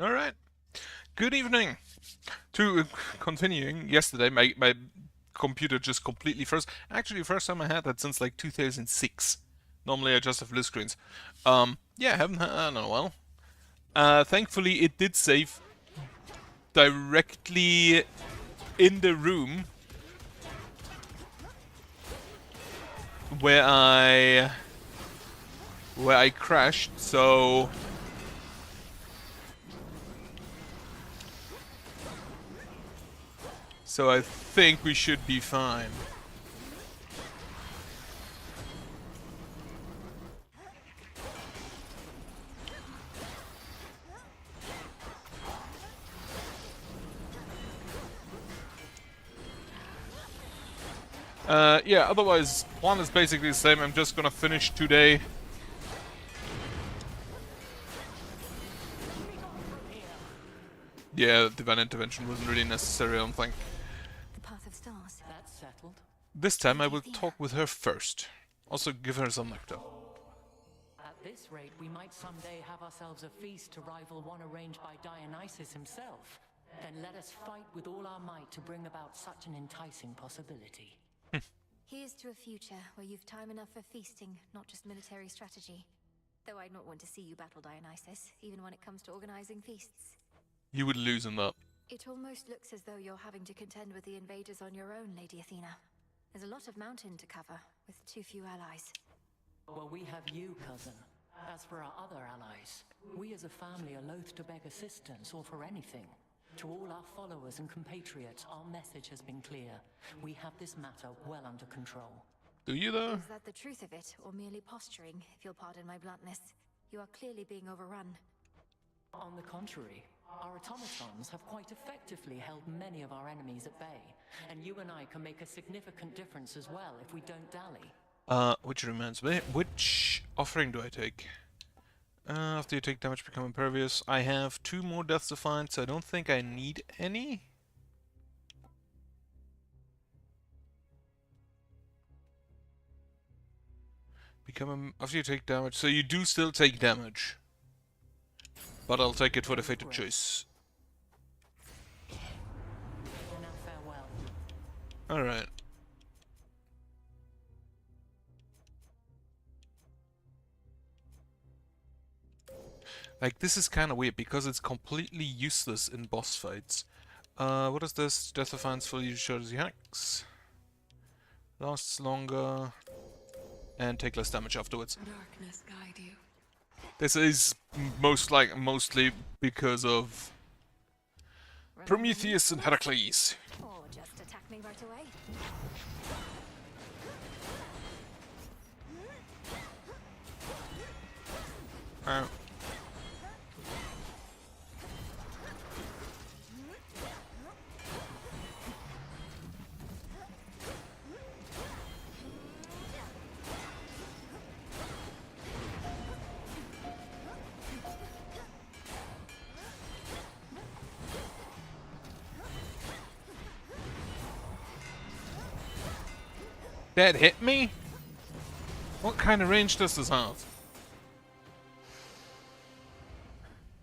Alright. Good evening. To continuing, yesterday my computer just completely froze. Actually, the first time I had that since like 2006. Normally I just have blue screens. Yeah, haven't had that in a while. Thankfully it did save directly in the room where I crashed, so I think we should be fine. Yeah, otherwise, plan is basically the same. I'm just gonna finish today. Yeah, divine intervention wasn't really necessary, I don't think. The path of stars. That's settled. This time I will talk with her first. Also give her some nectar. At this rate, we might someday have ourselves a feast to rival one arranged by Dionysus himself. Then let us fight with all our might to bring about such an enticing possibility. Here's to a future where you've time enough for feasting, not just military strategy. Though I'd not want to see you battle Dionysus, even when it comes to organizing feasts. You would loosen up. It almost looks as though you're having to contend with the invaders on your own, Lady Athena. There's a lot of mountain to cover, with too few allies. Well, we have you, cousin. As for our other allies, we as a family are loath to beg assistance or for anything. To all our followers and compatriots, our message has been clear. We have this matter well under control. Do you though? Is that the truth of it, or merely posturing, if you'll pardon my bluntness? You are clearly being overrun. On the contrary, our automatons have quite effectively held many of our enemies at bay, and you and I can make a significant difference as well if we don't dally. Which reminds me, which offering do I take? After you take damage, become impervious. I have 2 more deaths to find, so I don't think I need any. After you take damage, so you do still take damage. But I'll take it for the fated choice. Now farewell. Alright. Like, this is kind of weird because it's completely useless in boss fights. What is this? Death Defiance fully shows the hacks. Lasts longer. And take less damage afterwards. Darkness guide you. This is mostly because of Prometheus and Heracles. Or just attack me right away. That hit me? What kind of range does this have?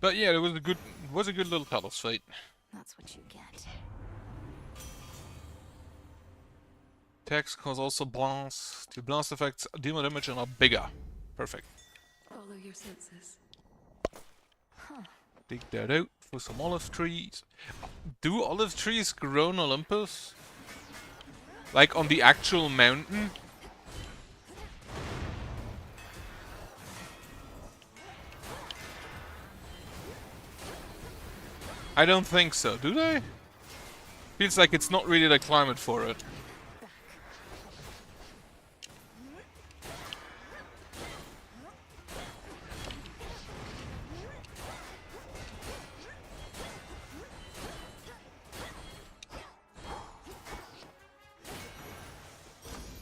But yeah, it was a good little Talos fight. That's what you get. Attacks cause also blasts. The blast effects deal more damage and are bigger. Perfect. Follow your senses. Dig that out for some olive trees. Do olive trees grow on Olympus? Like on the actual mountain? I don't think so, do they? Feels like it's not really the climate for it.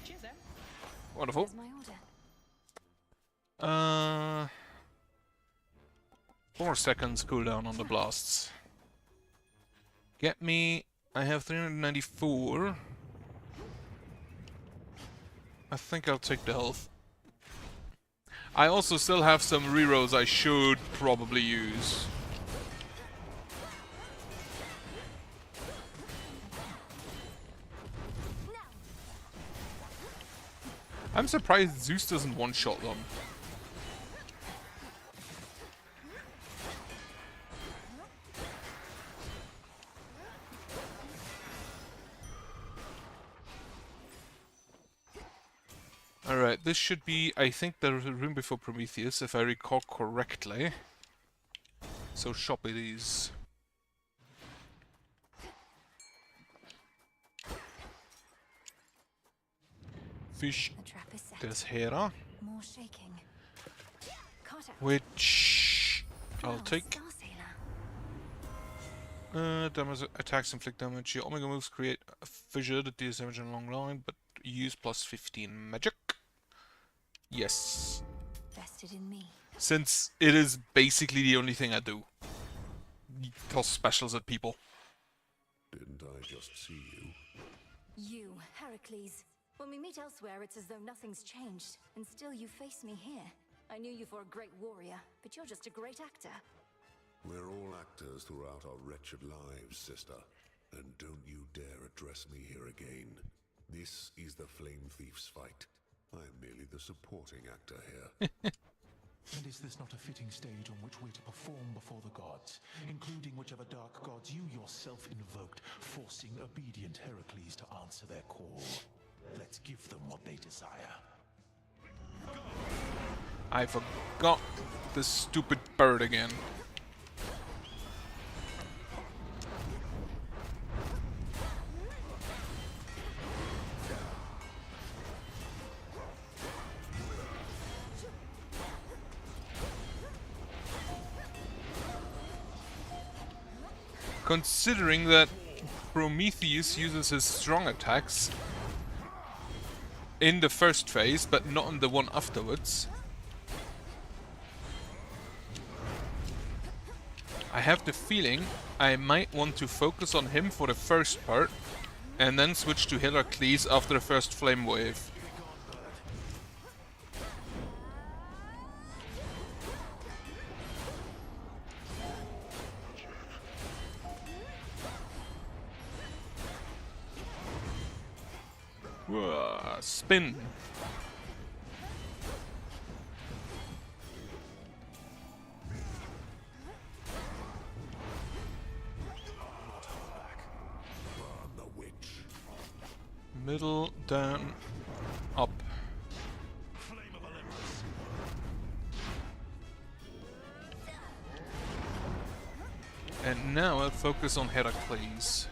Cheers, then. Wonderful. Here's my order. 4 seconds cooldown on the blasts. Get me. I have 394. I think I'll take the health. I also still have some rerolls I should probably use. I'm surprised Zeus doesn't one-shot them. Alright, this should be, I think, the room before Prometheus, if I recall correctly. So shop it is. Fish. The trap is set. There's Hera, More shaking. Caught out. which I'll Wow, take. Star Sailor. Damage attacks inflict damage. Your Omega moves create a fissure that deals damage on a long line, but use plus 15 magic. Yes. Vested in me. Since it is basically the only thing I do. Toss specials at people. Didn't I just see you? You, Heracles. When we meet elsewhere, it's as though nothing's changed, and still you face me here. I knew you for a great warrior, but you're just a great actor. We're all actors throughout our wretched lives, sister. And don't you dare address me here again. This is the Flame Thief's fight. I'm merely the supporting actor here. And is this not a fitting stage on which we're to perform before the gods, including whichever dark gods you yourself invoked, forcing obedient Heracles to answer their call? Let's give them what they desire. I forgot the stupid bird again. Considering that Prometheus uses his strong attacks in the first phase, but not in the one afterwards. I have the feeling I might want to focus on him for the first part, and then switch to Heracles after the first flame wave. Spin. Burn the witch. Middle, down, up. Flame of Olympus. And now I'll focus on Heracles.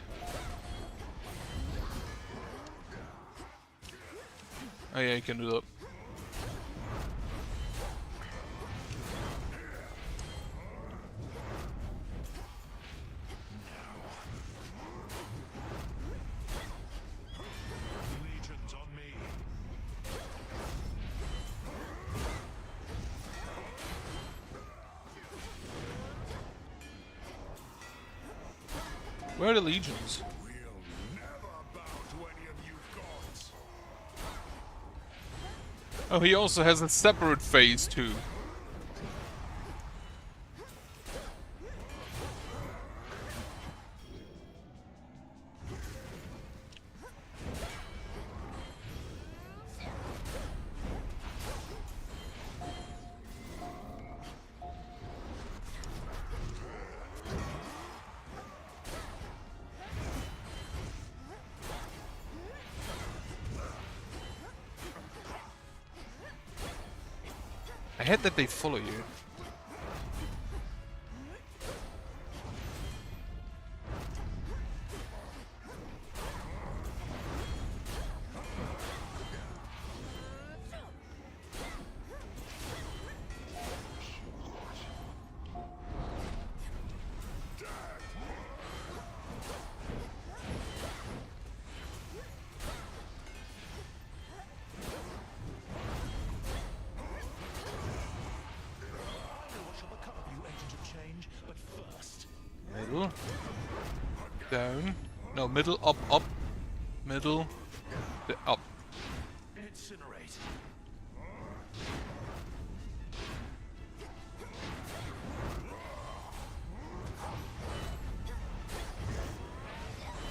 Oh yeah, you can do that. Legions on me. Where are the legions? We'll never bow to any of you gods. Oh, he also has a separate phase too. I hate that they follow you. What shall become of you, agent of change? But first, Middle. Down. No, middle, up, up. Middle. Up. incinerate.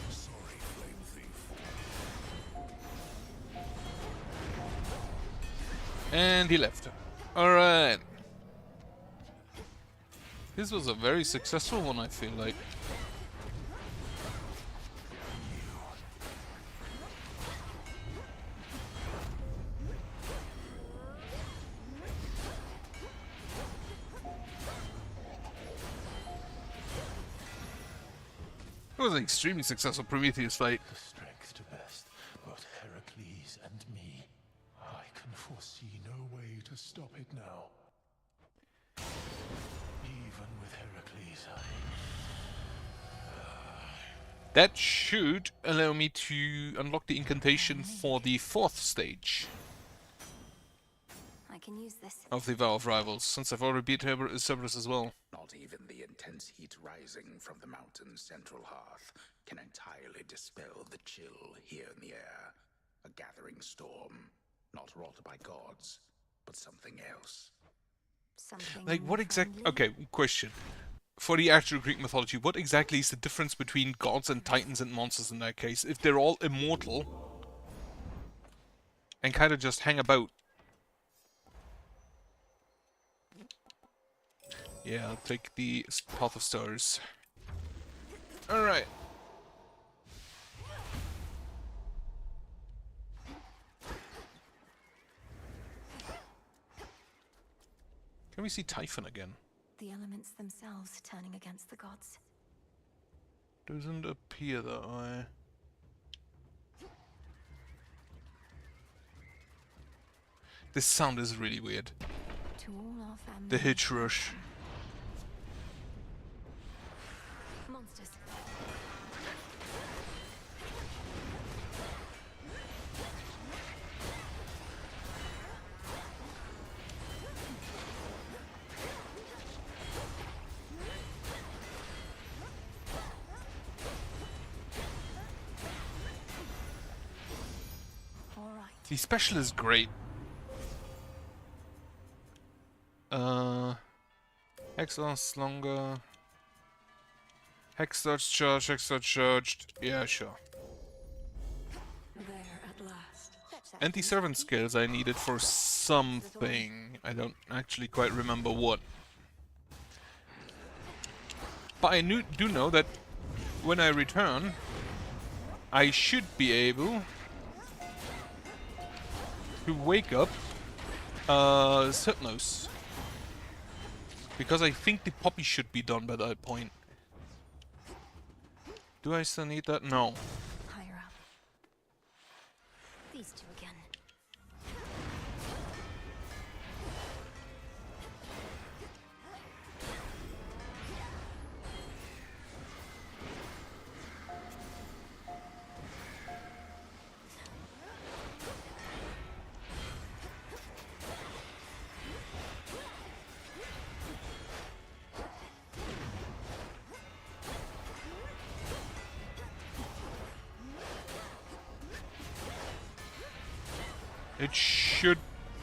Sorry, Flame Thief. And he left. Alright. This was a very successful one, I feel like. It was an extremely successful Prometheus fight. The strength to best both Heracles and me. I can foresee no way to stop it now. Even with Heracles, That should allow me to unlock the incantation for the 4th stage I can use this. of the Vow of Rivals, since I've already beat Cerberus as well. Not even the intense heat rising from the mountain's central hearth can entirely dispel the chill here in the air. A gathering storm, not wrought by gods, but something else. Something Like, what exactly... friendly? Okay, question. For the actual Greek mythology, what exactly is the difference between gods and titans and monsters in that case? If they're all immortal and kind of just hang about. Yeah, I'll take the Path of Stars. Alright. Can we see Typhon again? The elements themselves turning against the gods. Doesn't appear that way. This sound is really weird. To all our family. The hitch rush. Monsters. All right. The special is great. Hex lasts longer. Hex starts charged, Hex starts charged. Yeah, sure. There at last. Fetch that Anti-servant skills I needed for something. I don't actually quite remember what. But I do know that when I return, I should be able to wake up Hypnos. Because I think the poppy should be done by that point. Do I still need that? No. higher up. These two again.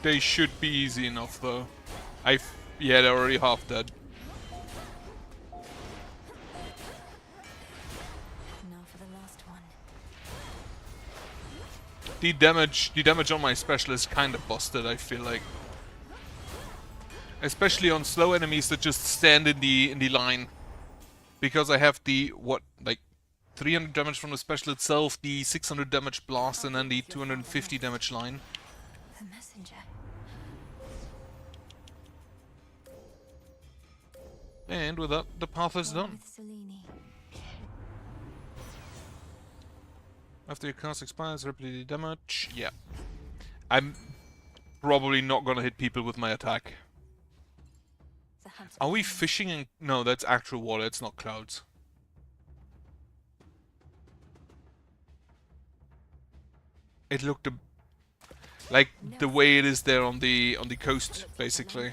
They should be easy enough though. Yeah, they're already half dead. Now for the last one. The damage on my special is kind of busted, I feel like. Especially on slow enemies that just stand in the line. Because I have the, what, like 300 damage from the special itself, the 600 damage blast, and then the 250 damage line. The messenger. And with that, the path is One done. with Selene. After your cast expires, repeat the damage. Yeah. I'm probably not gonna hit people with my attack. The hunter. Are we fishing in... No, that's actual water, it's not clouds. It looked like the way it is there on the coast, Looks like basically.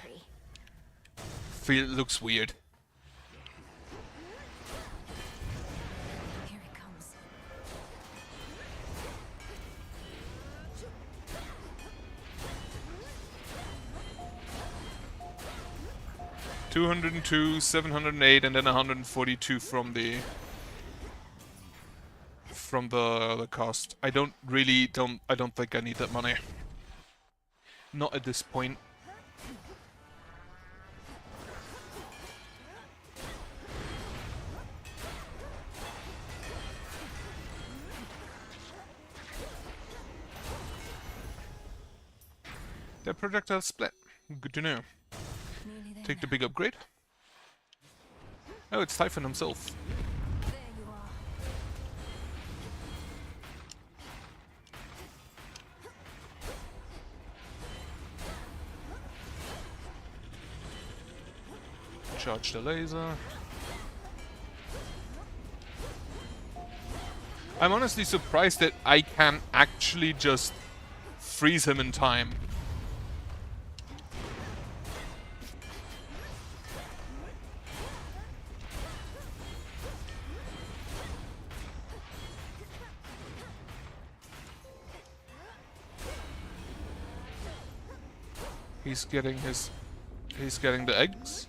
lamprey. Looks weird. Here it comes. 202, 708, and then 142 from the cost. I don't think I need that money. Not at this point. The projectile split. Good to know. Nearly there Take the now. big upgrade. Oh, it's Typhon himself. There you are. Charge the laser. I'm honestly surprised that I can actually just freeze him in time. He's getting the eggs.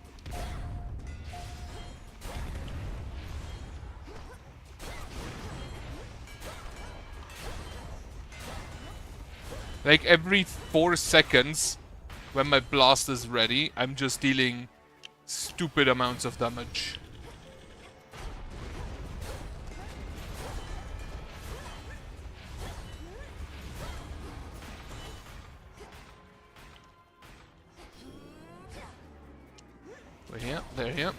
Like every 4 seconds, when my blast is ready, I'm just dealing stupid amounts of damage. We're here, they're here.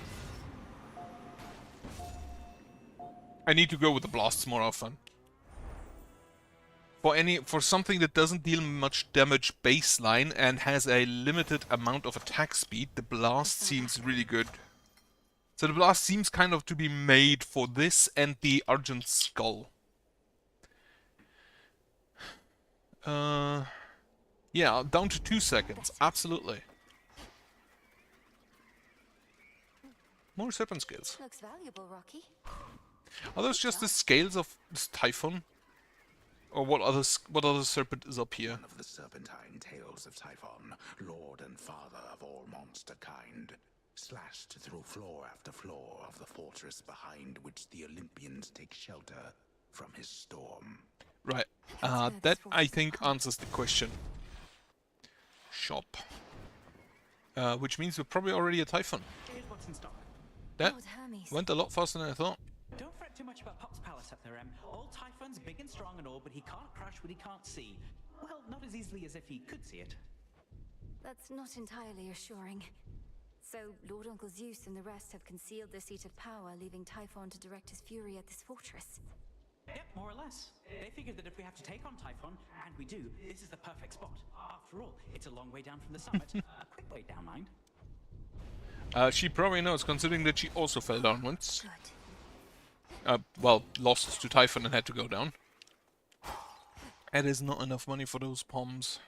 I need to go with the blasts more often. For something that doesn't deal much damage baseline and has a limited amount of attack speed, the blast seems really good. So the blast seems kind of to be made for this and the Argent Skull. Yeah, down to 2 seconds, absolutely. More serpent scales. Looks valuable, Rocky. Are those just the scales of this Typhon? Or what other serpent is up here? One of the serpentine tales of Typhon, lord and father of all monster kind, slashed through floor after floor of the fortress behind which the Olympians take shelter from his storm. Right. That, I think, answers the question. Shop. Which means we're probably already a Typhon. Here's what's in stock. That Lord Hermes. went a lot faster than I thought. Don't fret too much about Pop's palace up there, Em. Old Typhon's big and strong and all, but he can't crush what he can't see. Well, not as easily as if he could see it. That's not entirely assuring. So, Lord Uncle Zeus and the rest have concealed the seat of power, leaving Typhon to direct his fury at this fortress. Yep, more or less. They figured that if we have to take on Typhon, and we do, this is the perfect spot. After all, it's a long way down from the summit. A quick way down, mind. She probably knows, considering that she also fell down once. Good. Well, lost to Typhon and had to go down. That is not enough money for those poms.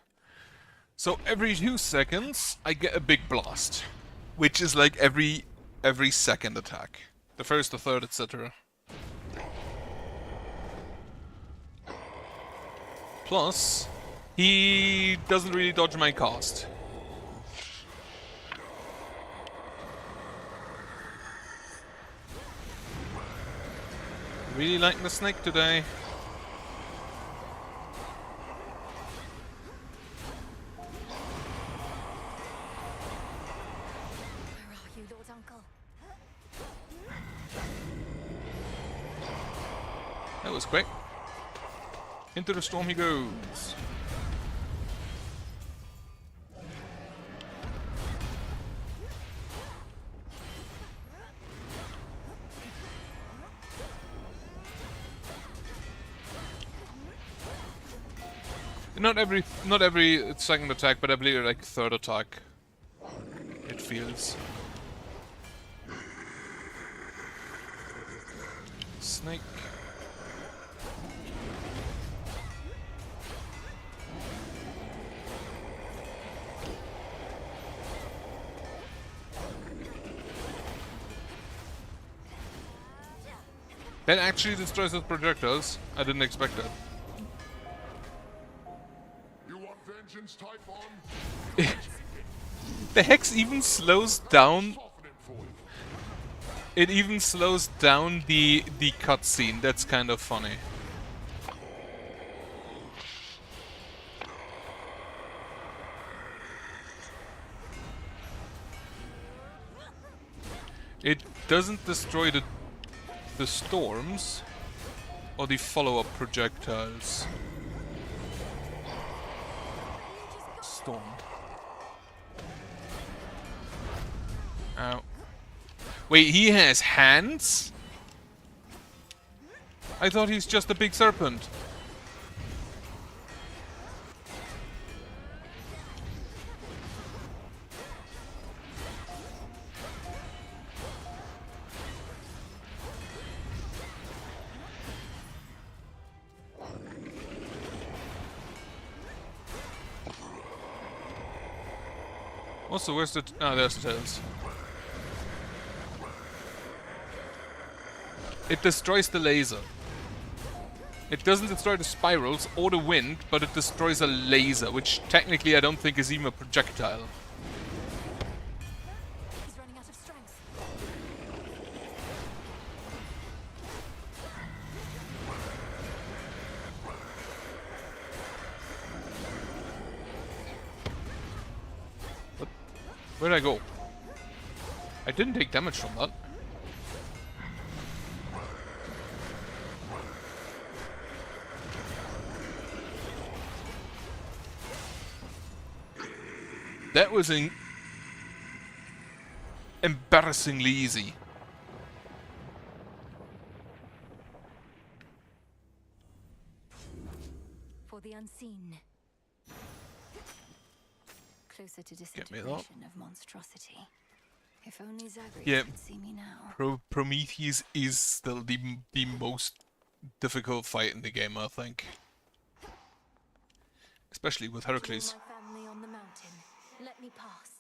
So every 2 seconds, I get a big blast. Which is like every second attack. The first, the third, etc. Plus, he doesn't really dodge my cast. Really like the snake today. Where are you, Lord Uncle? That was quick. Into the storm he goes. Not every second attack, but I believe like third attack. It feels. Snake. That actually destroys those projectiles. I didn't expect that. You want vengeance, Typhon? The hex even slows down. Soften it for you. It even slows down the cutscene. That's kind of funny. It doesn't destroy the storms or the follow-up projectiles. Storm. Ow. Wait, he has hands? I thought he's just a big serpent. Also, where's the... Oh, there's the tails. It destroys the laser. It doesn't destroy the spirals or the wind, but it destroys a laser, which technically I don't think is even a projectile. He's running out of strength. Where'd I go? I didn't take damage from that. That was embarrassingly easy. For the unseen. Closer to me that. disintegration of monstrosity. If only Zagreus Yeah. could see me now. Prometheus is still the most difficult fight in the game, I think. Especially with Heracles. Join my family on the mountain. Let me pass.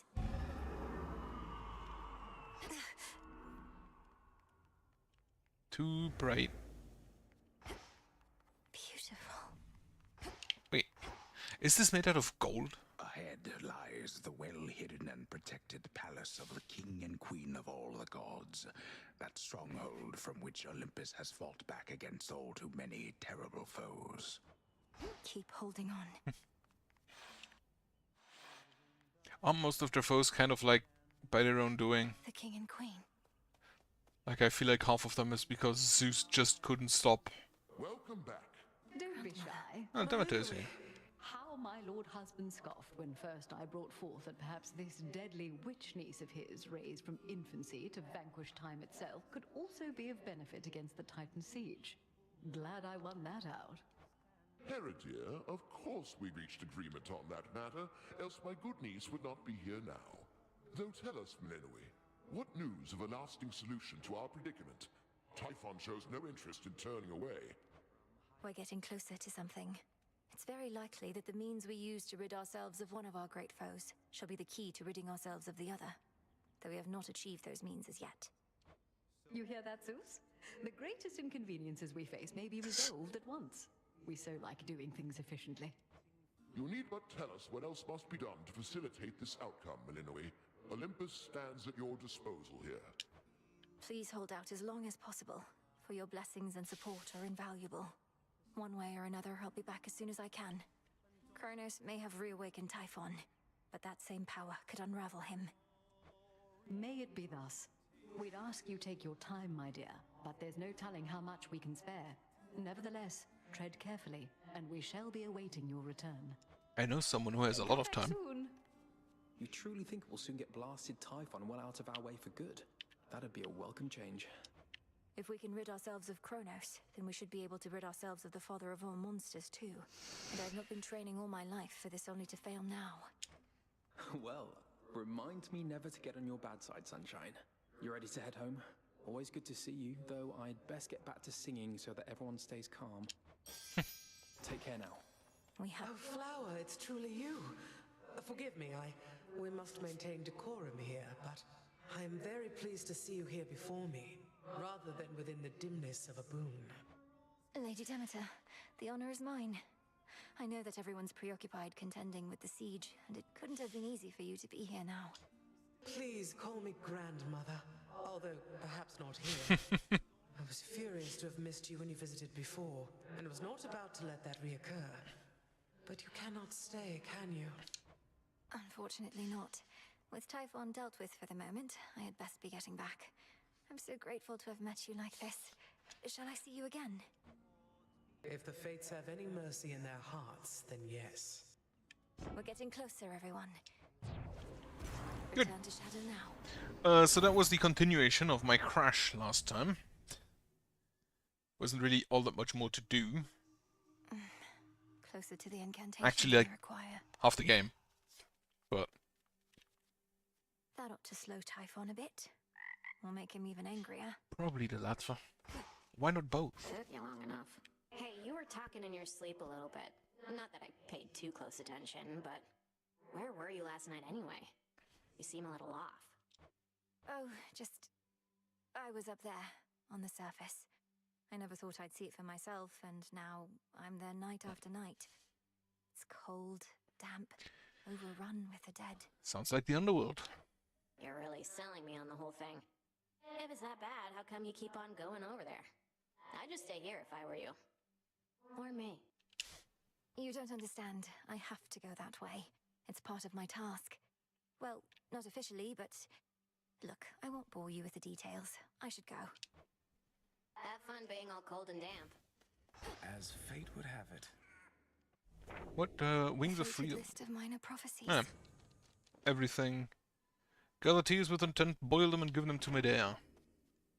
Too bright. Beautiful. Wait, is this made out of gold? Ahead lies the well-hidden and protected palace of the king and queen of all the gods. That stronghold from which Olympus has fought back against all too many terrible foes. Keep holding on. Aren't most of their foes kind of like by their own doing? The king and queen. Like, I feel like half of them is because Zeus just couldn't stop. Welcome back. Don't be shy. Oh, Demeter is here. How my lord husband scoffed when first I brought forth that perhaps this deadly witch niece of his, raised from infancy to vanquish time itself, could also be of benefit against the Titan siege. Glad I won that out. Hera, dear, of course we reached agreement on that matter, else my good niece would not be here now. Though tell us, Melinoe, what news of a lasting solution to our predicament? Typhon shows no interest in turning away. We're getting closer to something. It's very likely that the means we use to rid ourselves of one of our great foes shall be the key to ridding ourselves of the other, though we have not achieved those means as yet. You hear that, Zeus? The greatest inconveniences we face may be resolved at once. We so like doing things efficiently. You need but tell us what else must be done to facilitate this outcome, Melinoe. Olympus stands at your disposal here. Please hold out as long as possible, for your blessings and support are invaluable. One way or another, I'll be back as soon as I can. Kronos may have reawakened Typhon, but that same power could unravel him. May it be thus. We'd ask you take your time, my dear, but there's no telling how much we can spare. Nevertheless, tread carefully, and we shall be awaiting your return. I know someone who has a lot of time. Soon. You truly think we'll soon get blasted Typhon well out of our way for good? That'd be a welcome change. If we can rid ourselves of Kronos, then we should be able to rid ourselves of the father of all monsters too. And I've not been training all my life for this only to fail now. Well, remind me never to get on your bad side, Sunshine. You ready to head home? Always good to see you, though I'd best get back to singing so that everyone stays calm. Take care now. We have... Oh, Flower, it's truly you. Forgive me, we must maintain decorum here, but I am very pleased to see you here before me, rather than within the dimness of a boon. Lady Demeter, the honor is mine. I know that everyone's preoccupied contending with the siege, and it couldn't have been easy for you to be here now. Please call me grandmother, although perhaps not here. I was furious to have missed you when you visited before, and was not about to let that reoccur. But you cannot stay, can you? Unfortunately not. With Typhon dealt with for the moment, I had best be getting back. I'm so grateful to have met you like this. Shall I see you again? If the fates have any mercy in their hearts, then yes. We're getting closer, everyone. Good. Return to Shadow now. So that was the continuation of my crash last time. Wasn't really all that much more to do. Closer to the incantation Actually, like, we require. half the game. But That ought to slow Typhon a bit. Or make him even angrier. probably the latter. Why not both? Took you long enough. Hey, you were talking in your sleep a little bit. Not that I paid too close attention, but where were you last night anyway? You seem a little off. Oh, just... I was up there, on the surface. I never thought I'd see it for myself, and now I'm there night after night. It's cold, damp, overrun with the dead. Sounds like the underworld. You're really selling me on the whole thing. If it's that bad, how come you keep on going over there? I'd just stay here if I were you. Or me. You don't understand. I have to go that way. It's part of my task. Well, not officially, but... Look, I won't bore you with the details. I should go. Have fun being all cold and damp. As fate would have it. What, Wings of Fated Freedom? list of minor prophecies. Ah, everything. Gather tears with intent, boil them and give them to midair.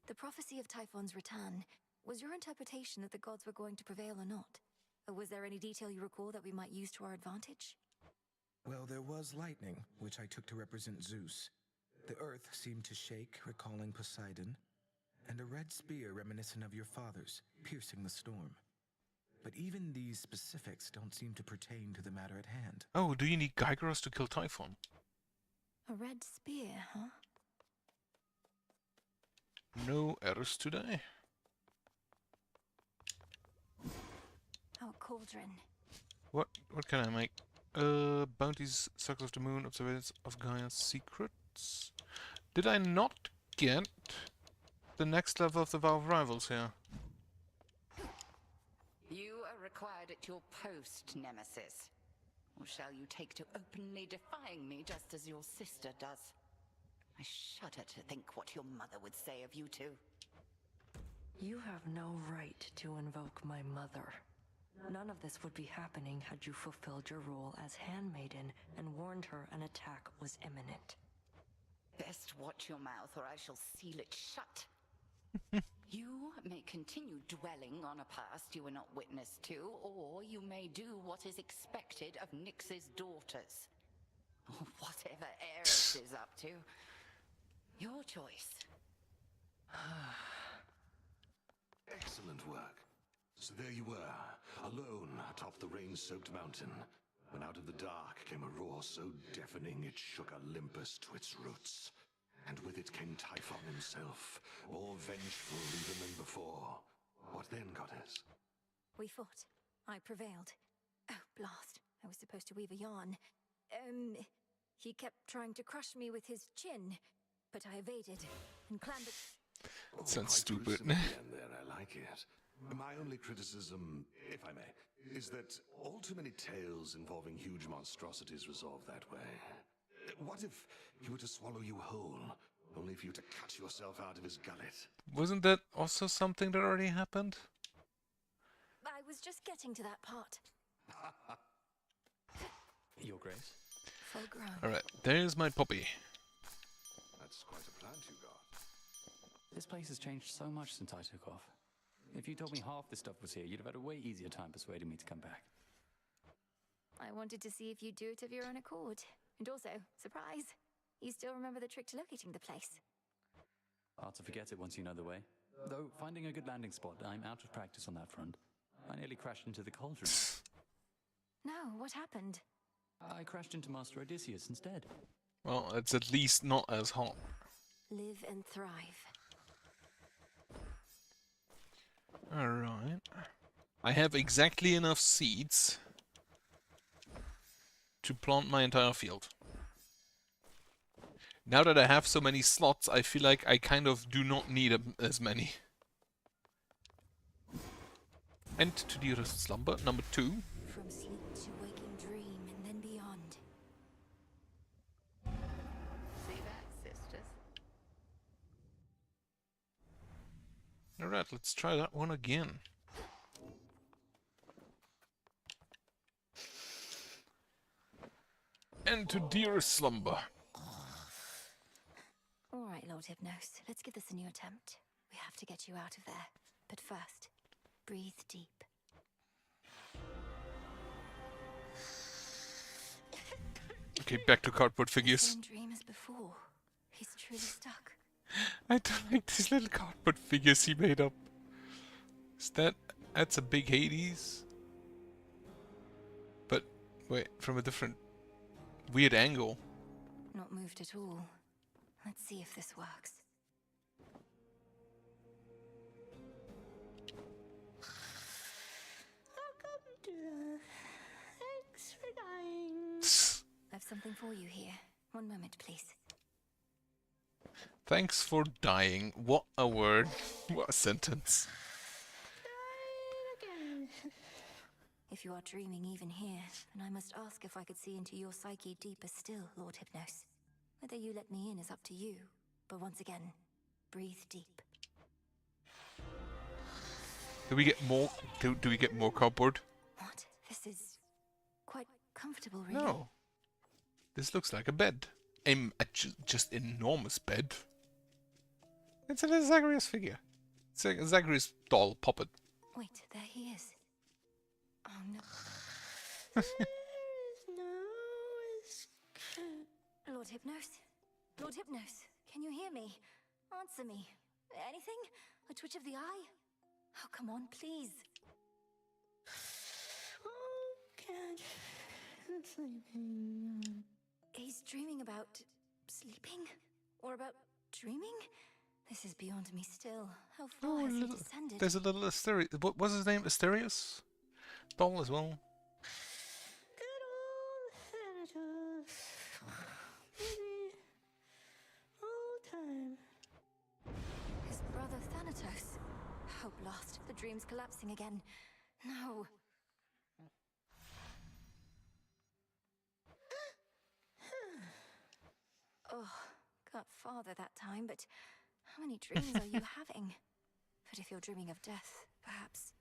The prophecy of Typhon's return. Was your interpretation that the gods were going to prevail or not? Or was there any detail you recall that we might use to our advantage? Well, there was lightning, which I took to represent Zeus. The earth seemed to shake, recalling Poseidon, and a red spear reminiscent of your father's, piercing the storm. But even these specifics don't seem to pertain to the matter at hand. Oh, do you need Gygaros to kill Typhon? A red spear, huh? No errors today. Oh, cauldron. What can I make? Bounties, Circles of the Moon, Observance of Gaia's Secrets. Did I not get the next level of the Vow of Rivals here? You are required at your post, Nemesis. Or shall you take to openly defying me just as your sister does? I shudder to think what your mother would say of you two. You have no right to invoke my mother. None of this would be happening had you fulfilled your role as handmaiden and warned her an attack was imminent. Best watch your mouth or I shall seal it shut. You may continue dwelling on a past you were not witness to, or you may do what is expected of Nyx's daughters. Or whatever Eris is up to. Your choice. Excellent work. So there you were, alone atop the rain-soaked mountain, when out of the dark came a roar so deafening it shook Olympus to its roots. And with it came Typhon himself, more vengeful even than before. What then, goddess? We fought. I prevailed. Oh, blast. I was supposed to weave a yarn. He kept trying to crush me with his chin, but I evaded and clambered... That sounds stupid. Gruesome again there, I like it. My only criticism, if I may, is that all too many tales involving huge monstrosities resolve that way. What if he were to swallow you whole, only for you to cut yourself out of his gullet? Wasn't that also something that already happened? I was just getting to that part. Your Grace. Full grown. Alright, there's my puppy. That's quite a plant you got. This place has changed so much since I took off. If you told me half this stuff was here, you'd have had a way easier time persuading me to come back. I wanted to see if you'd do it of your own accord. And also, surprise, you still remember the trick to locating the place. Hard to forget it once you know the way. Though, finding a good landing spot, I'm out of practice on that front. I nearly crashed into the cauldron. No, what happened? I crashed into Master Odysseus instead. Well, it's at least not as hot. Live and thrive. Alright. I have exactly enough seeds to plant my entire field. Now that I have so many slots, I feel like I kind of do not need as many. End to dearest slumber, number 2. From sleep to waking dream and then beyond. See that, sisters? Alright, let's try that one again. And to dear slumber. Alright, Lord Hypnos, let's give this a new attempt. We have to get you out of there. But first, breathe deep. Okay, back to cardboard figures. Same dream as before. He's truly stuck. I don't like these little cardboard figures he made up. Is that's a big Hades? But wait, from a different weird angle. Not moved at all. Let's see if this works. Thanks for dying. I've something for you here. One moment, please. Thanks for dying. What a word. What a sentence. If you are dreaming even here, then I must ask if I could see into your psyche deeper still, Lord Hypnos. Whether you let me in is up to you, but once again, breathe deep. Do we get more? Do we get more cardboard? What? This is quite comfortable, really. No. This looks like a bed. Just enormous bed. It's a little Zacharias figure. It's a Zacharias doll puppet. Wait, there he is. Oh no. Lord Hypnos? Lord Hypnos, can you hear me? Answer me. Anything? A twitch of the eye? Oh, come on, please. He's dreaming about sleeping? Or about dreaming? This is beyond me still. How far has he descended? There's a little Asterius. What was his name? Asterius? Doll as well. His brother Thanatos. Oh, blast. The dream's collapsing again. No. Oh, got farther that time, but how many dreams are you having? But if you're dreaming of death, perhaps...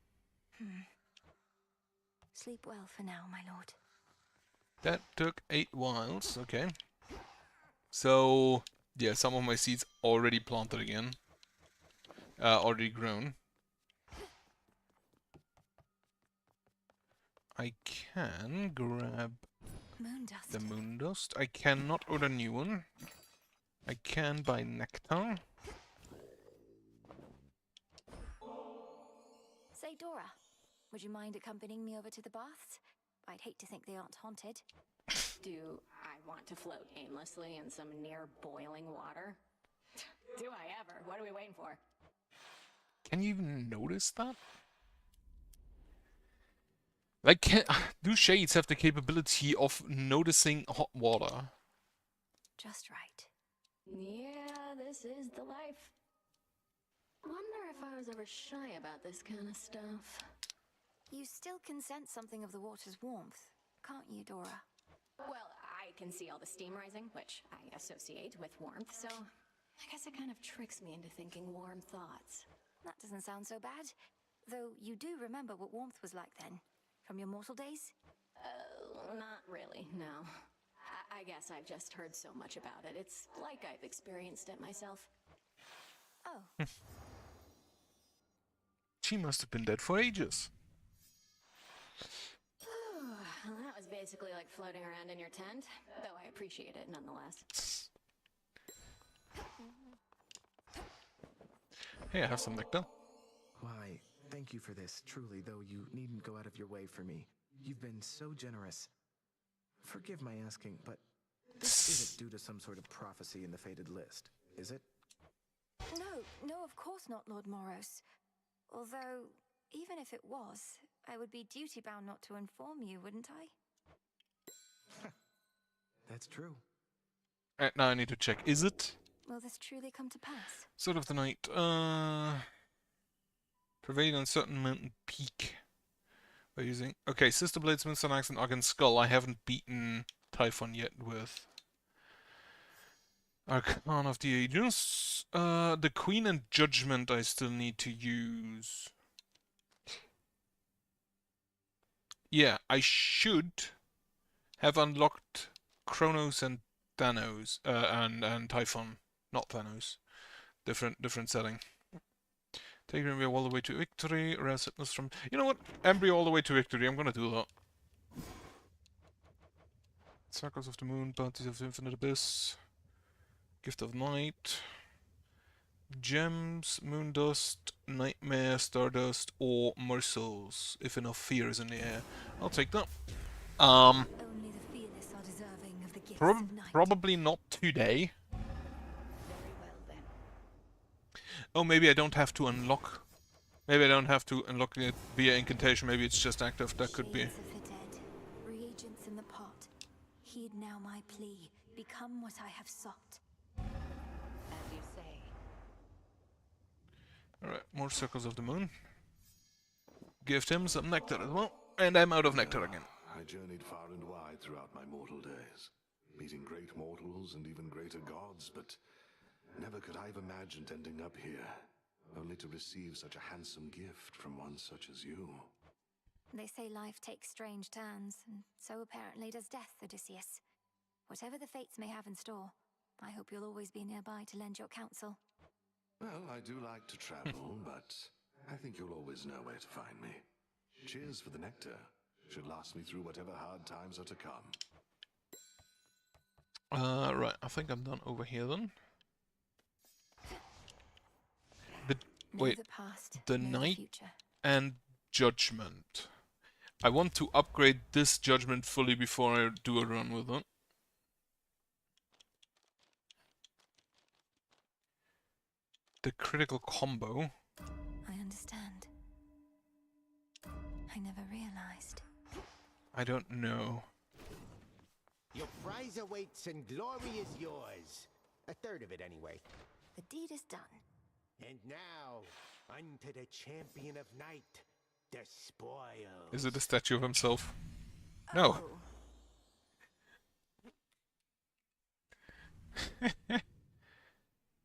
Sleep well for now, my lord. That took 8 whiles. Okay. So, yeah, some of my seeds already planted again. Already grown. I can grab Moon dust. the moon dust. I cannot order a new one. I can buy nectar. Say, Dora, would you mind accompanying me over to the baths? I'd hate to think they aren't haunted. Do I want to float aimlessly in some near boiling water? Do I ever? What are we waiting for? Can you even notice that? Like, do shades have the capability of noticing hot water? Just right. Yeah, this is the life. Wonder if I was ever shy about this kind of stuff. You still can sense something of the water's warmth, can't you, Dora? Well, I can see all the steam rising, which I associate with warmth, so I guess it kind of tricks me into thinking warm thoughts. That doesn't sound so bad. Though you do remember what warmth was like then, from your mortal days? Not really, no. I guess I've just heard so much about it. It's like I've experienced it myself. Oh. She must have been dead for ages. Well, that was basically like floating around in your tent, though I appreciate it nonetheless. Hey, I have some nectar. Why, thank you for this, truly, though you needn't go out of your way for me. You've been so generous. Forgive my asking, but this isn't due to some sort of prophecy in the fated list, is it? No, of course not, Lord Moros. Although, even if it was, I would be duty-bound not to inform you, wouldn't I? That's true. Now I need to check. Is it? Will this truly come to pass? Sword of the Night. Prevail on certain mountain peak. By using... Okay, Sister Blades, Moonstone Axe, and Argent Skull. I haven't beaten Typhon yet with. Arcana of the Ages. The Queen and Judgment I still need to use. Yeah, I should have unlocked Kronos and Thanos, and Typhon. Not Thanos. Different setting. Take Embryo all the way to victory. Rare Fitness from... You know what? Embryo all the way to victory. I'm gonna do that. Circles of the Moon, Bounties of the Infinite Abyss. Gift of Night. Gems, Moondust, Nightmare, Stardust, or Morsels, if enough fear is in the air. I'll take that. Only the fearless are deserving of the gifts of night. Probably not today. Very well then. Oh, maybe I don't have to unlock. Maybe I don't have to unlock it via incantation. Maybe it's just active. That could be. Shades of the dead, reagents in the pot. Heed now my plea. Become what I have sought. As you say. Alright, more Circles of the Moon. Gift him some nectar as well. And I'm out of nectar again. I journeyed far and wide throughout my mortal days, meeting great mortals and even greater gods, but never could I have imagined ending up here, only to receive such a handsome gift from one such as you. They say life takes strange turns, and so apparently does death, Odysseus. Whatever the fates may have in store, I hope you'll always be nearby to lend your counsel. Well, I do like to travel, but I think you'll always know where to find me. Cheers for the nectar. Should last me through whatever hard times are to come. Right, I think I'm done over here then. Wait, the past, the know Night future. and Judgment. I want to upgrade this Judgment fully before I do a run with it. The critical combo. I understand. I never realized. I don't know. Your prize awaits and glory is yours. A third of it, anyway. The deed is done. And now, unto the champion of night, the spoils. Is it a statue of himself? No.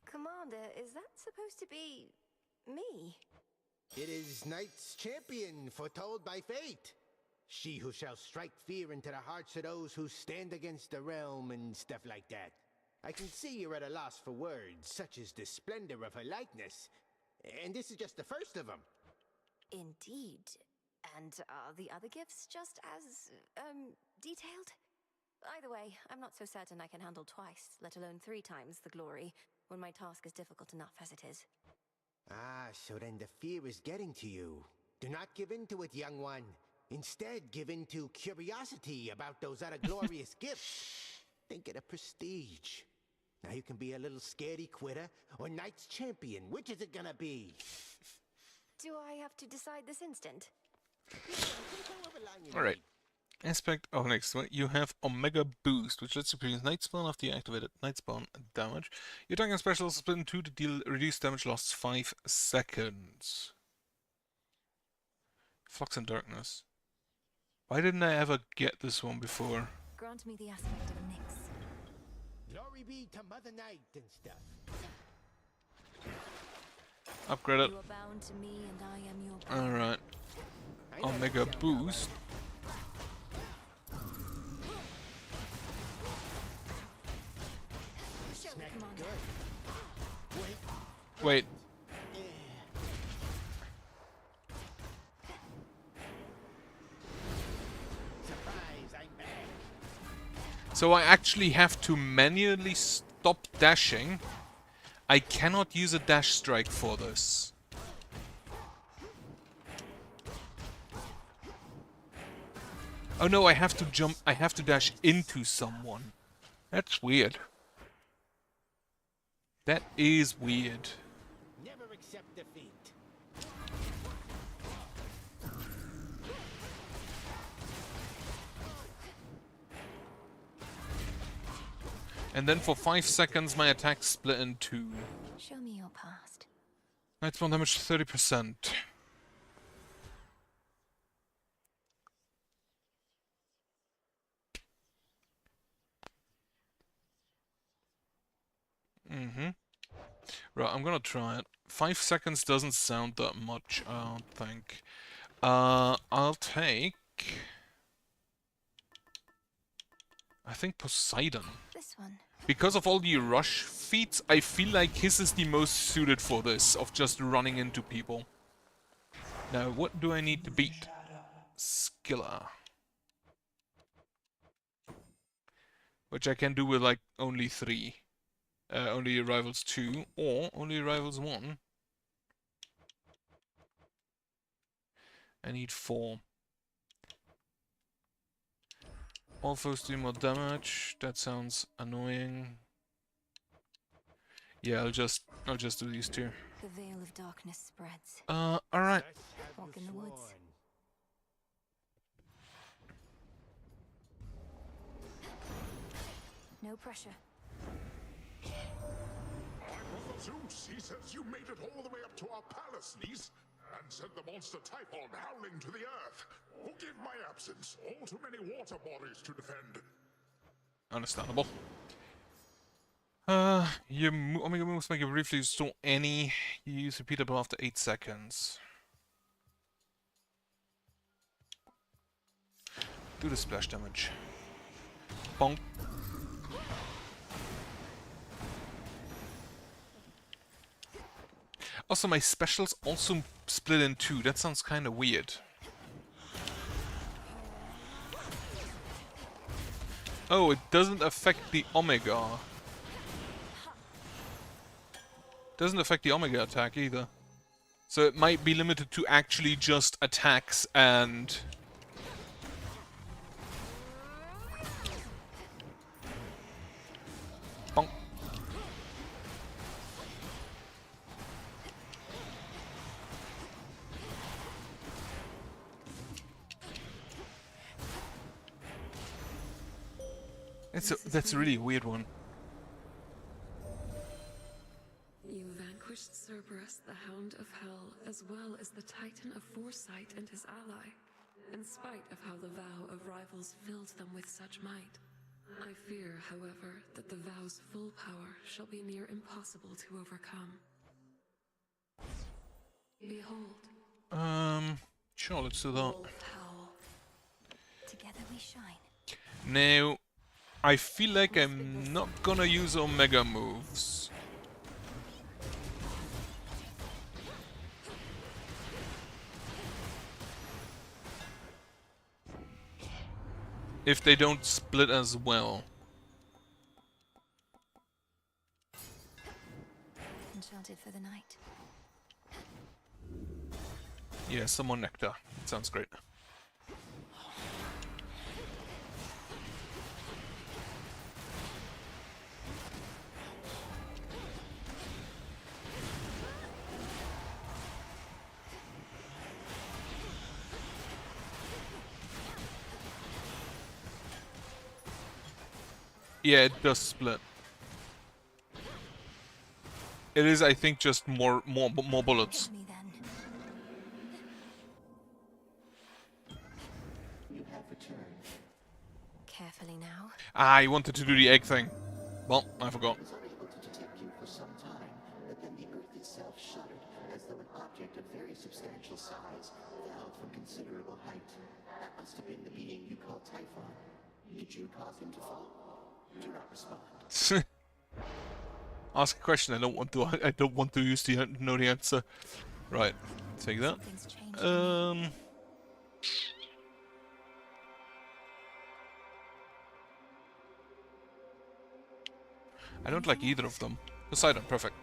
Commander, is that supposed to be me? It is Night's champion, foretold by fate. She who shall strike fear into the hearts of those who stand against the realm and stuff like that. I can see you're at a loss for words, such as the splendor of her likeness. And this is just the first of them. Indeed. And are the other gifts just as, detailed? Either way, I'm not so certain I can handle twice, let alone 3 times the glory, when my task is difficult enough as it is. Ah, so then the fear is getting to you. Do not give in to it, young one. Instead, give in to curiosity about those other glorious gifts. Think of the prestige. Now you can be a little scaredy quitter or Knight's champion. Which is it gonna be? Do I have to decide this instant? Alright. Aspect of next one. You have Omega Boost, which lets you produce Night Spawn after you activated Night Spawn damage. Your attacking special is split in 2 to deal reduced damage lasts 5 seconds. Flux and Darkness. Why didn't I ever get this one before? Grant me the aspect of Nyx. Glory be to Mother Night and stuff. Upgrade it. You are bound to me and I am your brother. Alright. Omega Boost. Show me, Commander. Wait. So I actually have to manually stop dashing. I cannot use a dash strike for this. Oh no, I have to jump, I have to dash into someone. That's weird. That is weird. Never accept defeat. And then for 5 seconds my attack split in 2. Show me your past. Night Spawn damage 30%. Right, I'm gonna try it. 5 seconds doesn't sound that much, I don't think. I'll take... I think Poseidon. This one. Because of all the rush feats, I feel like his is the most suited for this, of just running into people. Now, what do I need to beat? Skilla. Which I can do with, like, only 3. Only rivals 2, or only rivals 1. I need 4. All foes do more damage. That sounds annoying. Yeah, I'll just do these 2. The veil of darkness spreads. Alright. Walk in the woods. No pressure. My brother Zeus, he says you made it all the way up to our palace, niece, and sent the monster Typhon howling to the earth. Forgive my absence. All too many water bodies to defend. Understandable. Your Omega moves make you briefly restore any. You use repeatable after 8 seconds. Do the splash damage. Bonk. Also, my specials also split in 2. That sounds kind of weird. Oh, it doesn't affect the Omega. Doesn't affect the Omega attack either. So it might be limited to actually just attacks and... Bonk. That's a really weird one. You vanquished Cerberus, the Hound of Hell, as well as the Titan of Foresight and his ally, in spite of how the vow of rivals filled them with such might. I fear, however, that the vow's full power shall be near impossible to overcome. Behold. Sure, let's do that. Howl. Together we shine. Now, I feel like I'm not gonna use Omega moves. If they don't split as well. Enchanted for the night. Yeah, summon Nectar. Sounds great. Yeah, it does split. It is, I think, just more bullets. Carefully now. Ah, I wanted to do the egg thing. Well, I forgot. Was unable to detect you for some time, but then the Earth itself shuddered as though an object of very substantial size fell from considerable height. That must have been the being you call Typhon. Did you cause him to fall? Do not respond. Ask a question. I don't want to use the know the answer. Right, take that. I don't like either of them. Poseidon, perfect.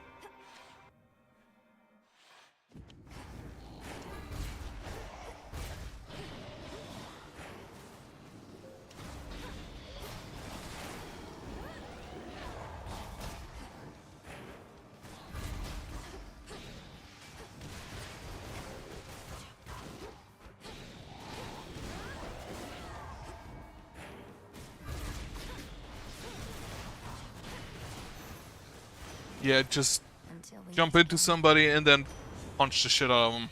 Yeah, just jump into somebody and then punch the shit out of them.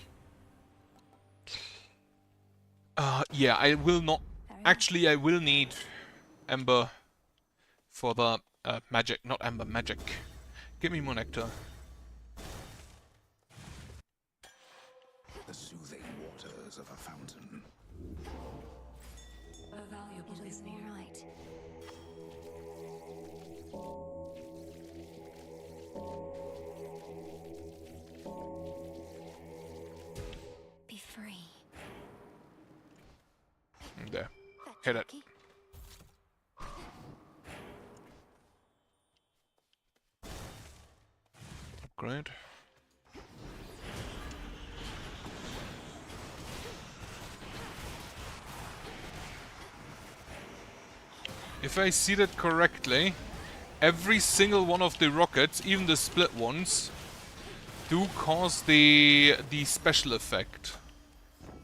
Yeah, I will not... Actually, I will need Ember for the magic, not Ember, magic. Give me more nectar. The soothing waters of a fountain. A valuable is all right. Be free. There. Hit it. Upgrade. If I see that correctly, every single one of the rockets, even the split ones, do cause the special effect.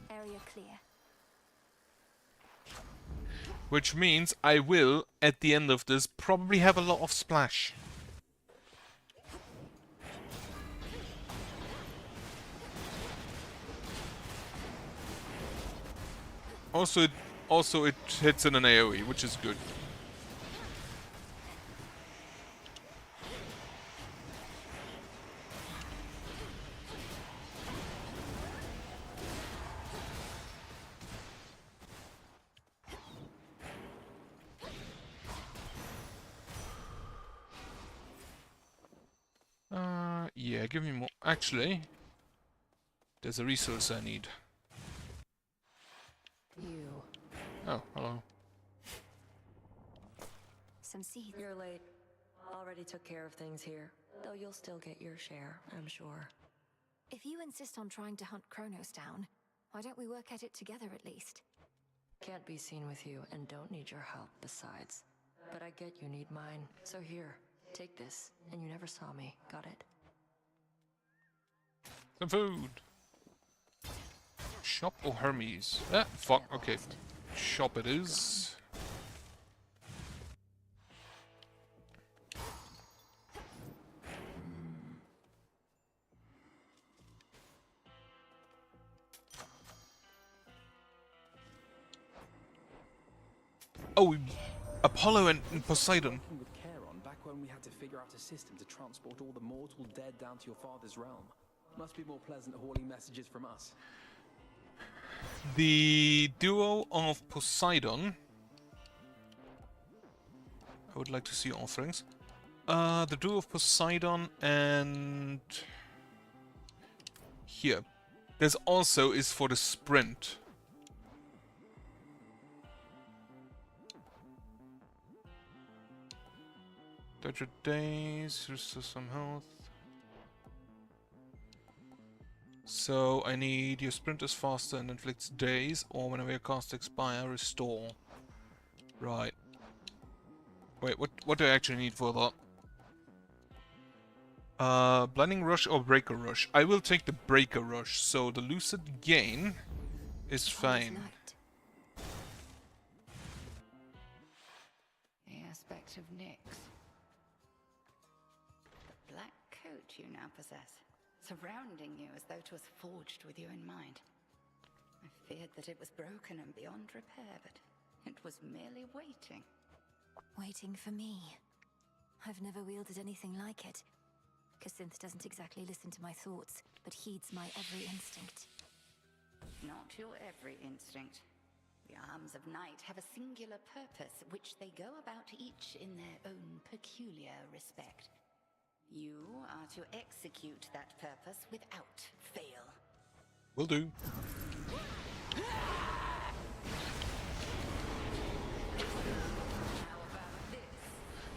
Area clear. Which means I will, at the end of this, probably have a lot of splash. Also it hits in an AoE, which is good. Yeah, give me more. Actually, there's a resource I need. You. Oh, hello. Some seeds. You're late. Already took care of things here, though you'll still get your share, I'm sure. If you insist on trying to hunt Kronos down, why don't we work at it together at least? Can't be seen with you and don't need your help besides. But I get you need mine, so here, take this, and you never saw me, got it? Some food. Shop or Hermes? Ah, fuck, okay. Shop it is. Oh, Apollo and Poseidon. With Charon, back when we had to figure out a system to transport all the mortal dead down to your father's realm. Must be more pleasant hauling messages from us. The duo of Poseidon. I would like to see offerings. The duo of Poseidon and here. There's also is for the sprint. Dodger days, restore some health. So I need your sprint is faster and inflicts days, or whenever your cast expire, restore. Right. Wait, what do I actually need for that? Blinding Rush or Breaker Rush? I will take the Breaker Rush, so the Lucid Gain is fine. The aspect of Nyx. The black coat you now possess, surrounding you as though it was forged with you in mind. I feared that it was broken and beyond repair, but it was merely waiting. Waiting for me. I've never wielded anything like it. Cassynth doesn't exactly listen to my thoughts, but heeds my every instinct. Not your every instinct. The arms of night have a singular purpose, which they go about each in their own peculiar respect. You are to execute that purpose without fail. Will do.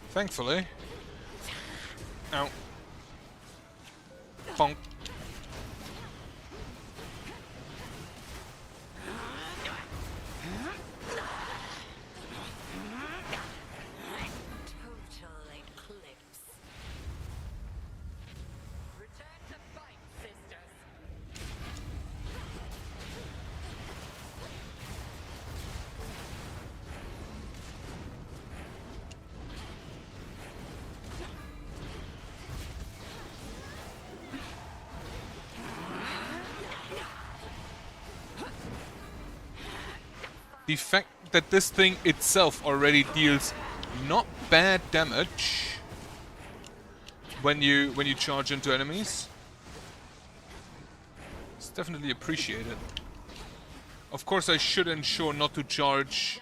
Thankfully. Ow. Bonk. Total eclipse. Return to fight, sisters. The fact that this thing itself already deals not bad damage, when you charge into enemies. It's definitely appreciated. Of course, I should ensure not to charge.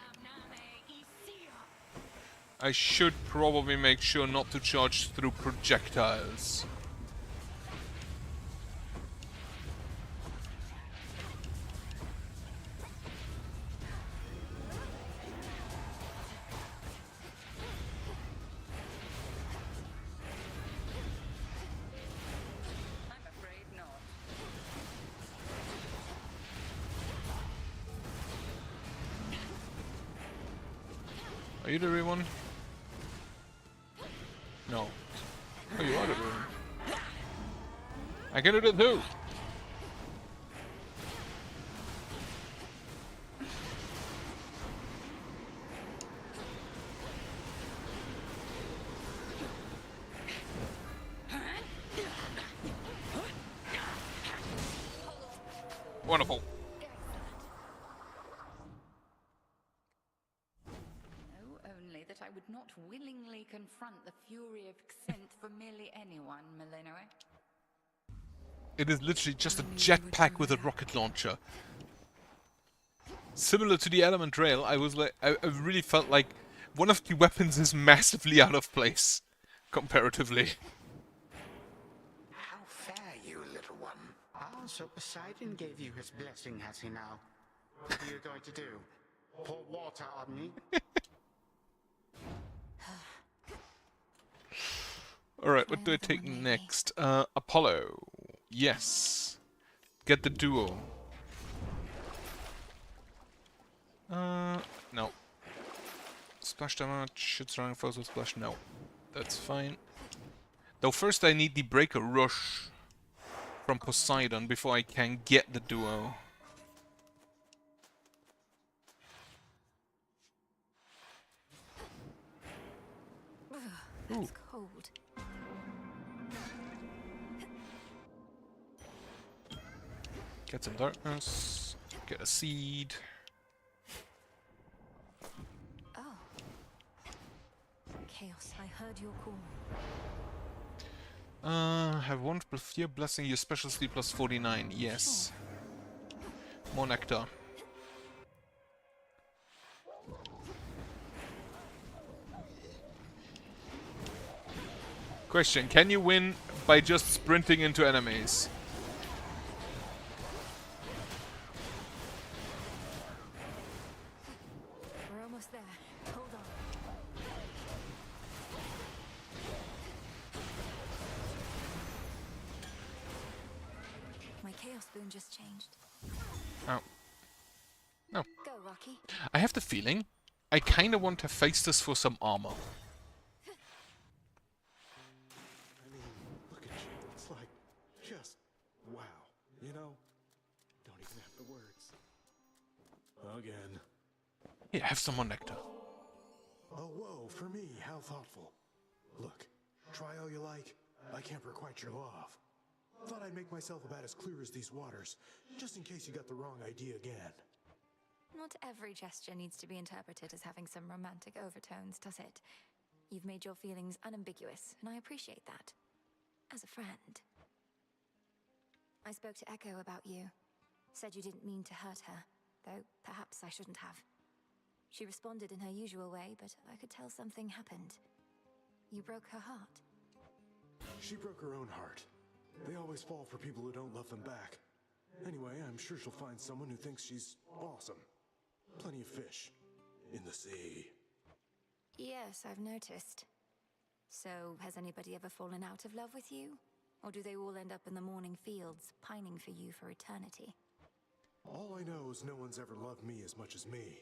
I should probably make sure not to charge through projectiles. Are you the real one? No. Oh, you are the real one. I can do it too! Wonderful. Only that I would not willingly confront the fury of Xinth for merely anyone, Millennium. It is literally just a jetpack with a rocket launcher. Similar to the Element Rail, I was like, I really felt like one of the weapons is massively out of place, comparatively. How fair, you little one. Ah, so Poseidon gave you his blessing, has he now? What are you going to do? Pour water on me? Alright, what do I take next? Apollo. Yes. Get the duo. No. Splash damage, should surrounding foes with splash, no. That's fine. Though first I need the Breaker Rush from Poseidon before I can get the duo. That's cold. Get some darkness. Get a seed. Oh. Chaos, I heard your call. Have one plus your blessing, your special sleep plus 49. Yes. More nectar. Question, can you win by just sprinting into enemies? We're almost there. Hold on. My Chaos Boon just changed. Oh. No. Go, Rocky. I have the feeling I kinda want to face this for some armor. Look at you. It's like, just wow. You know, don't even have the words. Again. Here, have some more nectar. Oh, whoa, for me, how thoughtful. Look, try all you like. I can't requite your love. Thought I'd make myself about as clear as these waters, just in case you got the wrong idea again. Not every gesture needs to be interpreted as having some romantic overtones, does it? You've made your feelings unambiguous, and I appreciate that. As a friend. I spoke to Echo about you. Said you didn't mean to hurt her, though perhaps I shouldn't have. She responded in her usual way, but I could tell something happened. You broke her heart. She broke her own heart. They always fall for people who don't love them back. Anyway, I'm sure she'll find someone who thinks she's awesome. Plenty of fish in the sea. Yes, I've noticed. So, has anybody ever fallen out of love with you? Or do they all end up in the morning fields, pining for you for eternity? All I know is no one's ever loved me as much as me.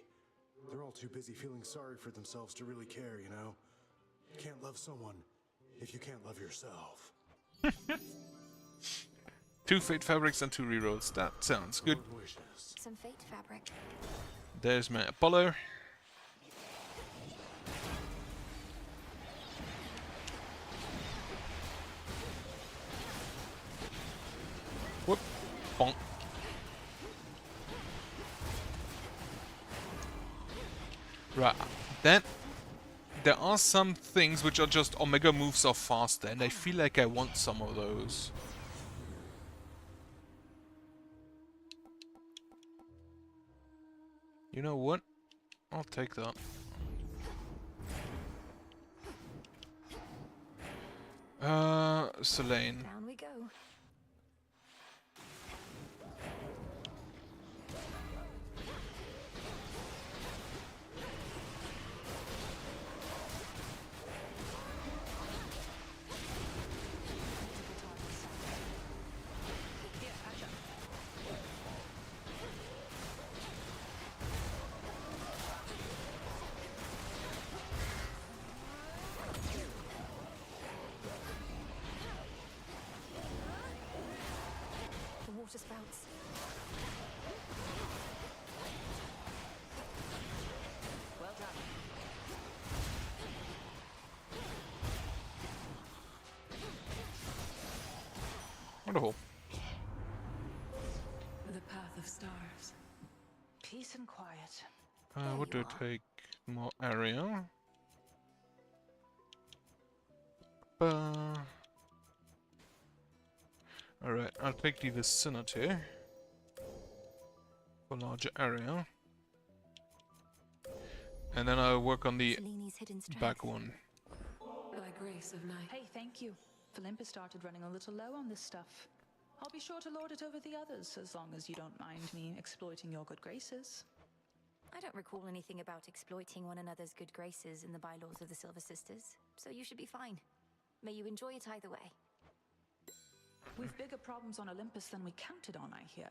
They're all too busy feeling sorry for themselves to really care, you know? Can't love someone if you can't love yourself. 2 fate fabrics and 2 rerolls. That sounds good. Some fate fabric. There's my Apollo. Whoop. Bonk. Right. there are some things which are just Omega moves are faster, and I feel like I want some of those. You know what? I'll take that. Selene. Down we go. The water spouts. Well done. Wonderful. The path of stars. Peace and quiet. What do I take? More area. Alright, I'll take the vicinity for larger area. And then I'll work on the back one. By grace of night. Hey, thank you. Olympus started running a little low on this stuff. I'll be sure to lord it over the others, as long as you don't mind me exploiting your good graces. I don't recall anything about exploiting one another's good graces in the bylaws of the Silver Sisters, so you should be fine. May you enjoy it either way. We've bigger problems on Olympus than we counted on, I hear.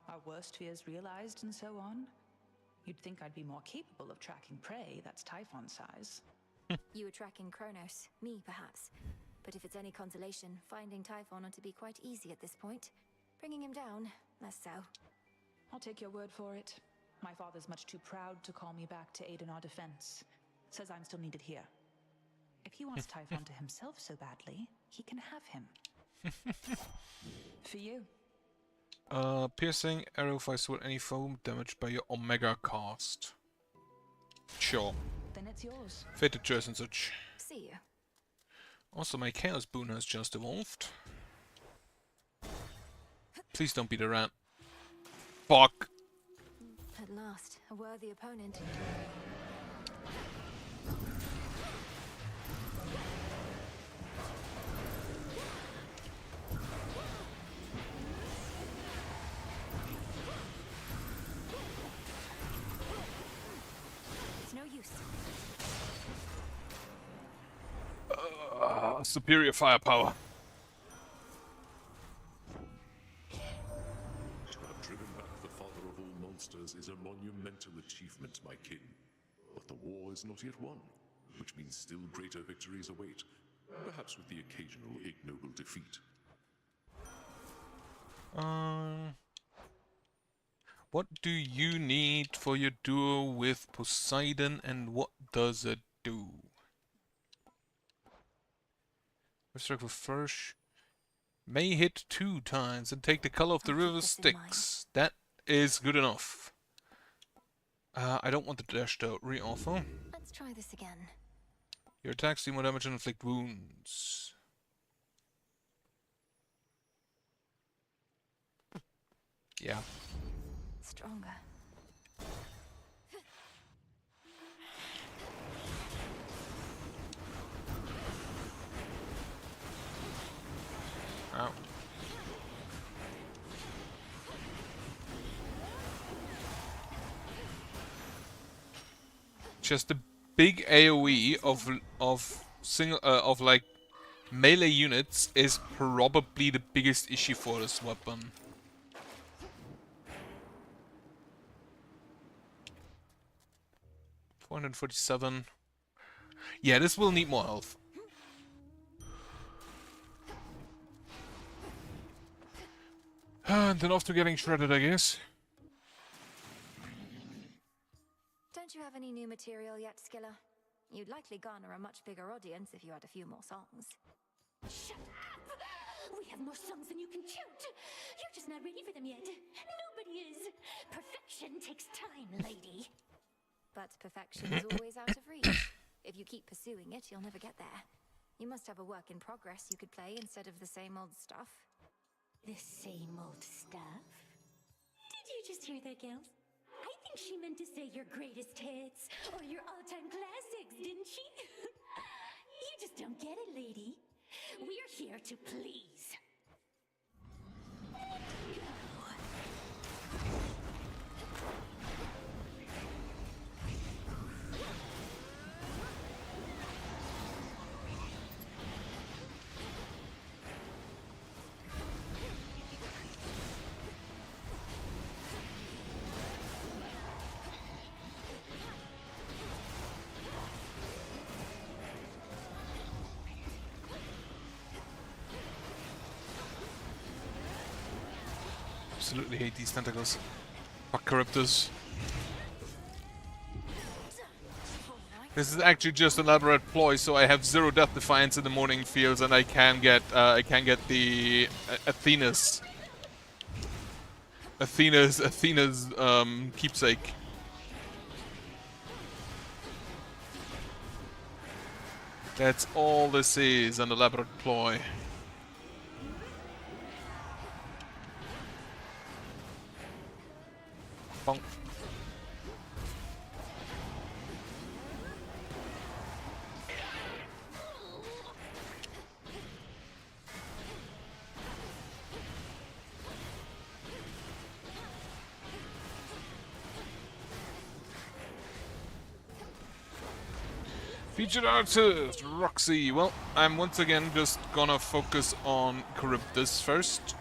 Our worst fears realized and so on. You'd think I'd be more capable of tracking prey that's Typhon size. You were tracking Kronos, me perhaps. But if it's any consolation, finding Typhon ought to be quite easy at this point. Bringing him down, less so. I'll take your word for it. My father's much too proud to call me back to aid in our defense. Says I'm still needed here. If he wants Typhon to himself so badly, he can have him. For you. Piercing, arrow fires with any foam damage by your Omega cast. Sure. Then it's yours. Fated choice and such. See you. Also, my Chaos Boon has just evolved. Please don't be the rat. Fuck! At last, a worthy opponent. It's no use. Superior firepower. To have driven back the father of all monsters is a monumental achievement, my kin. But the war is not yet won, which means still greater victories await, perhaps with the occasional ignoble defeat. What do you need for your duo with Poseidon, and what does it do? Strike with flourish. May hit 2 times and take the color of the river Styx. That is good enough. I don't want the dash though. Re-offer. Let's try this again. Your attacks do more damage and inflict wounds. Yeah. Stronger. Ow. Just a big AoE of like melee units is probably the biggest issue for this weapon. $447. Yeah, this will need more health. And then off to getting shredded, I guess. Don't you have any new material yet, Skiller? You'd likely garner a much bigger audience if you had a few more songs. Shut up! We have more songs than you can count. You're just not ready for them yet. Nobody is. Perfection takes time, lady. But perfection is always out of reach. If you keep pursuing it, you'll never get there. You must have a work in progress you could play instead of the same old stuff. The same old stuff? Did you just hear that, gals? I think she meant to say your greatest hits or your all-time classics, didn't she? You just don't get it, lady. We're here to please. Absolutely hate these tentacles. Fuck Charybdis. This is actually just an elaborate ploy, so I have 0 death defiance in the morning fields, and I can get the Athena's keepsake. That's all this is, an elaborate ploy. Bonk. Featured artist, Roxy. Well, I'm once again just gonna focus on Charybdis first.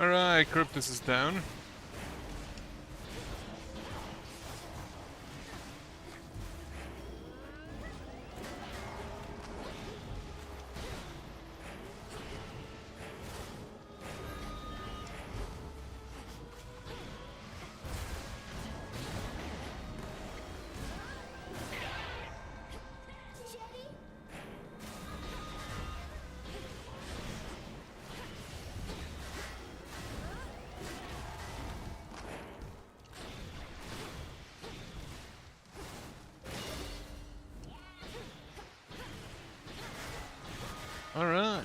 Alright, Charybdis is down. Alright.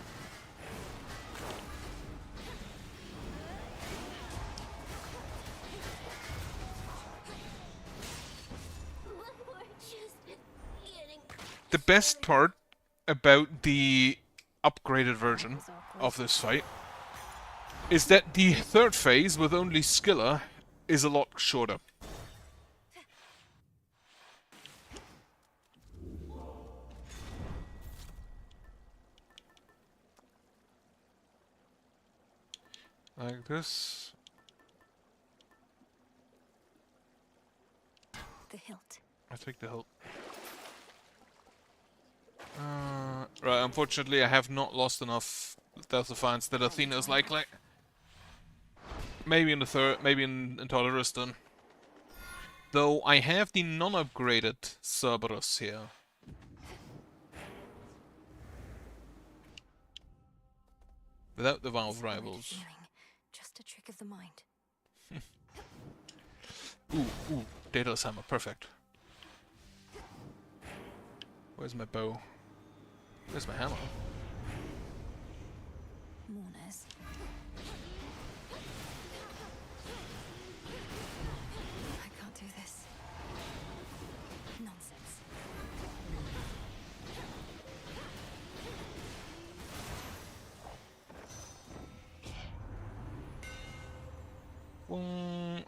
The best part about the upgraded version of this fight is that the third phase with only Skilla is a lot shorter. Like this. The hilt. I take the hilt. Right, unfortunately I have not lost enough Death Defiance that Athena is likely. Maybe in the third, maybe in Toleristan. Though I have the non-upgraded Cerberus here. Without the Valve rivals. Just a trick of the mind. Ooh, Daedalus Hammer, perfect. Where's my bow? Where's my hammer? Mourners. I can't do this. Nonsense.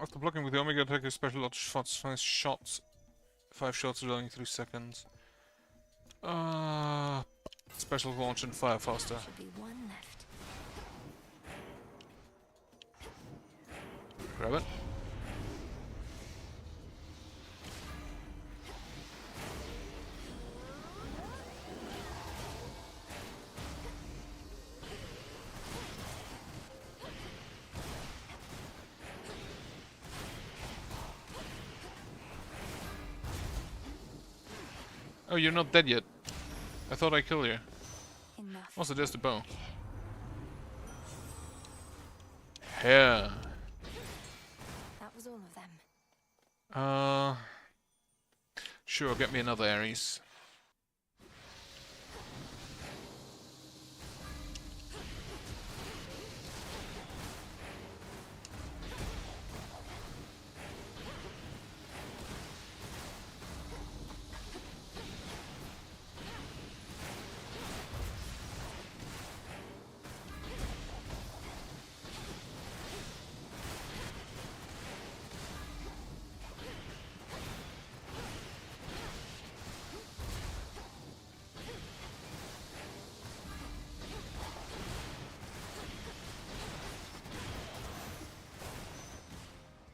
After blocking with the Omega attack, your special launch shots 5 shots reloading 3 seconds. Special launch and fire faster. Should be one left. Grab it. Oh, you're not dead yet. I thought I killed you. Enough. Also, there's the bow. Hair. That was all of them. Sure, get me another Ares.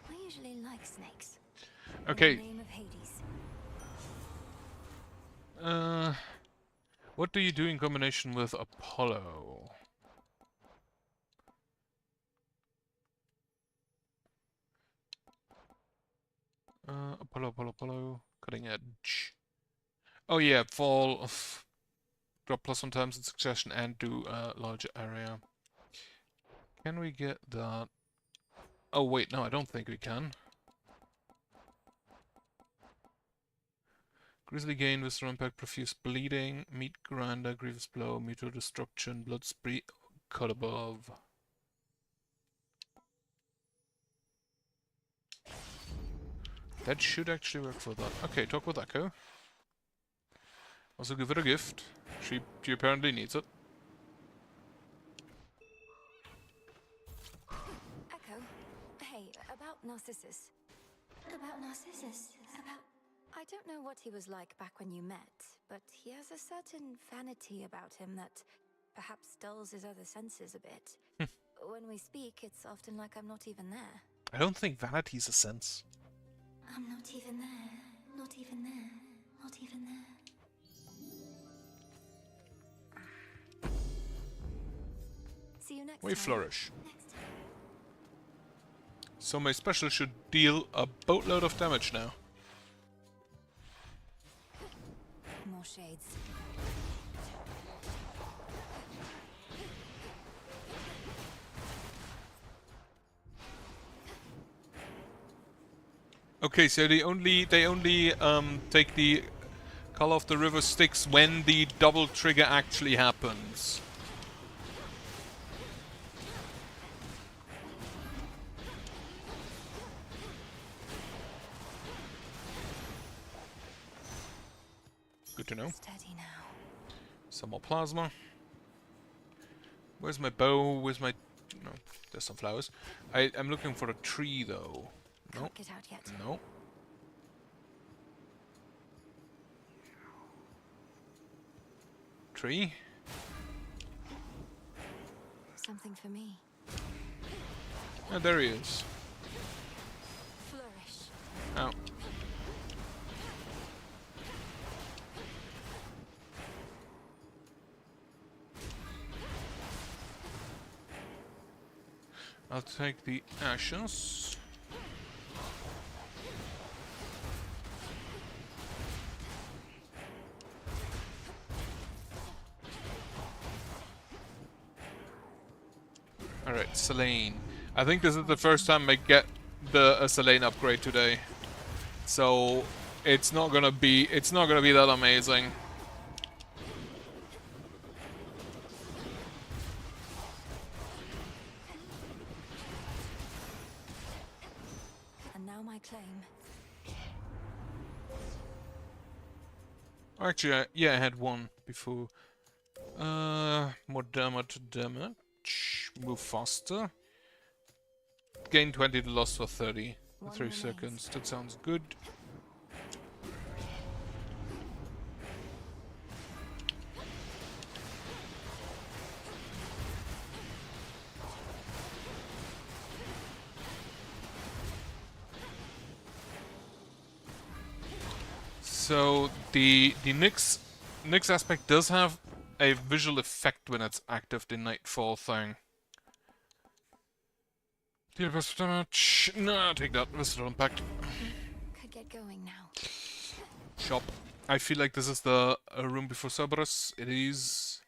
I usually like snakes. Okay. In the name of Hades. What do you do in combination with Apollo? Apollo, cutting edge. Oh yeah, fall, drop +1 times in succession and do a larger area. Can we get that? Oh wait, no, I don't think we can. Grizzly Gain, Visceral Impact, Profuse Bleeding, Meat Grinder, Grievous Blow, Mutual Destruction, Blood Spree, Cut Above. That should actually work for that. Okay, talk with Echo. Also give it a gift. She apparently needs it. Echo, hey, about Narcissus. About Narcissus? About... I don't know what he was like back when you met, but he has a certain vanity about him that perhaps dulls his other senses a bit. When we speak, it's often like I'm not even there. I don't think vanity's a sense. I'm not even there. Not even there. Not even there. See you next We time. flourish. Next time. So my special should deal a boatload of damage now. More shades. Okay, so they only take the Call of the River Styx when the double trigger actually happens. Good to know. Steady now. Some more plasma. Where's my bow? Where's my... No, there's some flowers. I'm looking for a tree, though. No. Can't get out yet. No. Tree? Something for me. Oh, there he is. Flourish. Oh. I'll take the ashes. Alright, Selene. I think this is the first time I get the Selene upgrade today. So it's not gonna be that amazing. And now my claim. Actually, yeah, I had one before. More damage. Move faster. Gain 20 to loss for 30. For 3 seconds. That sounds good. So the Nyx aspect does have a visual effect when it's active, the Nightfall thing. Deal plus damage. No, take that. Visitor impact. Could get going now. Shop. I feel like this is the room before Cerberus. It is.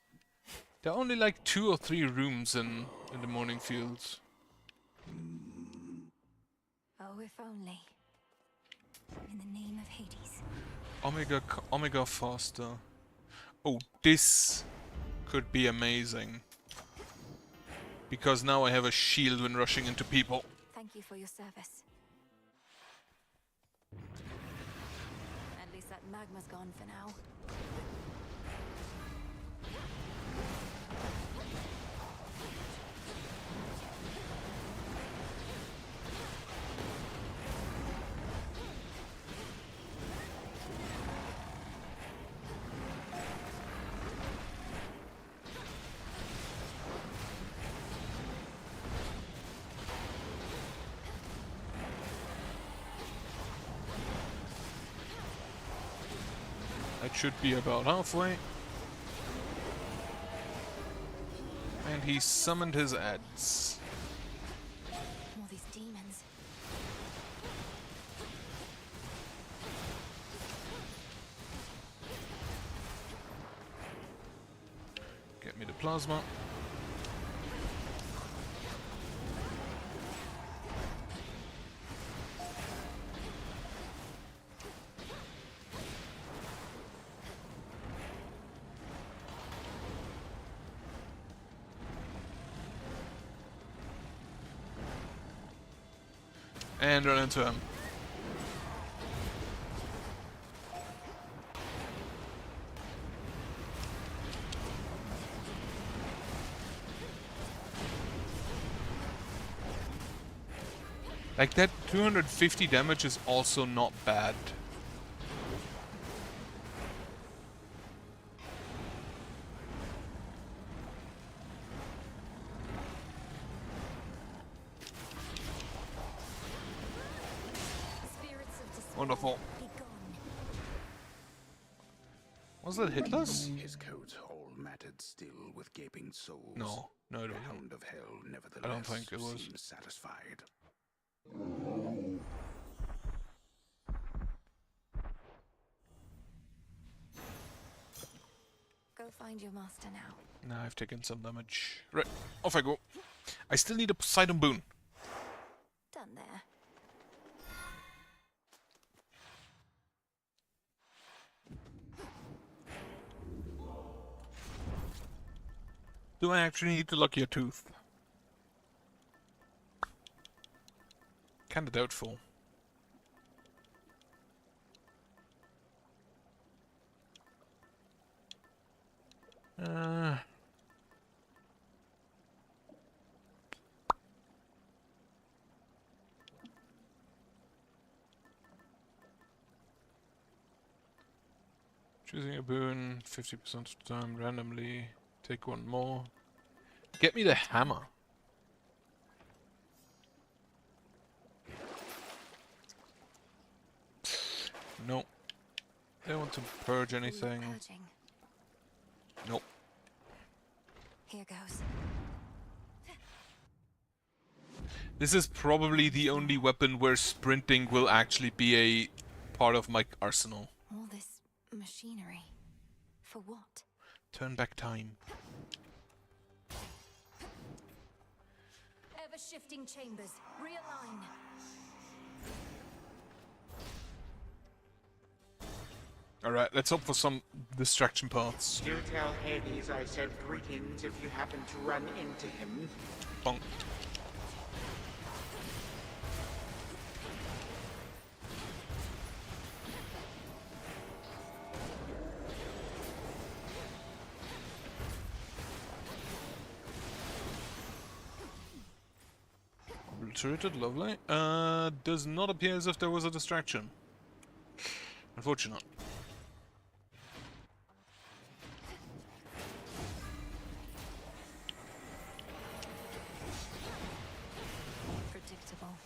There are only like 2 or 3 rooms in the Morning Fields. Oh, if only. In the name of Hades. Omega faster. Oh, this could be amazing. Because now I have a shield when rushing into people. Thank you for your service. At least that magma's gone for now. That should be about halfway. And he summoned his ads. All these demons. Get me the plasma. And run into him. Like that 250 damage is also not bad. Wonderful. Was that hitless? His coat all matted still with gaping souls. No, it The wasn't. Hound of Hell, nevertheless, I don't think it was. seemed satisfied. Go find your master now. Now I've taken some damage. Right, off I go. I still need a Poseidon boon. Done there. Do I actually need to lock your tooth? Kinda doubtful. Choosing a boon 50% of the time randomly. Take one more. Get me the hammer. No. They want to purge anything. Purging. Nope. Here goes. This is probably the only weapon where sprinting will actually be a part of my arsenal. All this machinery. For what? Turn back time. Ever-shifting chambers. Realign. Alright, let's hope for some distraction parts. Do tell Hades I said greetings if you happen to run into him. Bonk. Obliterated, lovely. Does not appear as if there was a distraction. Unfortunate. Predictable.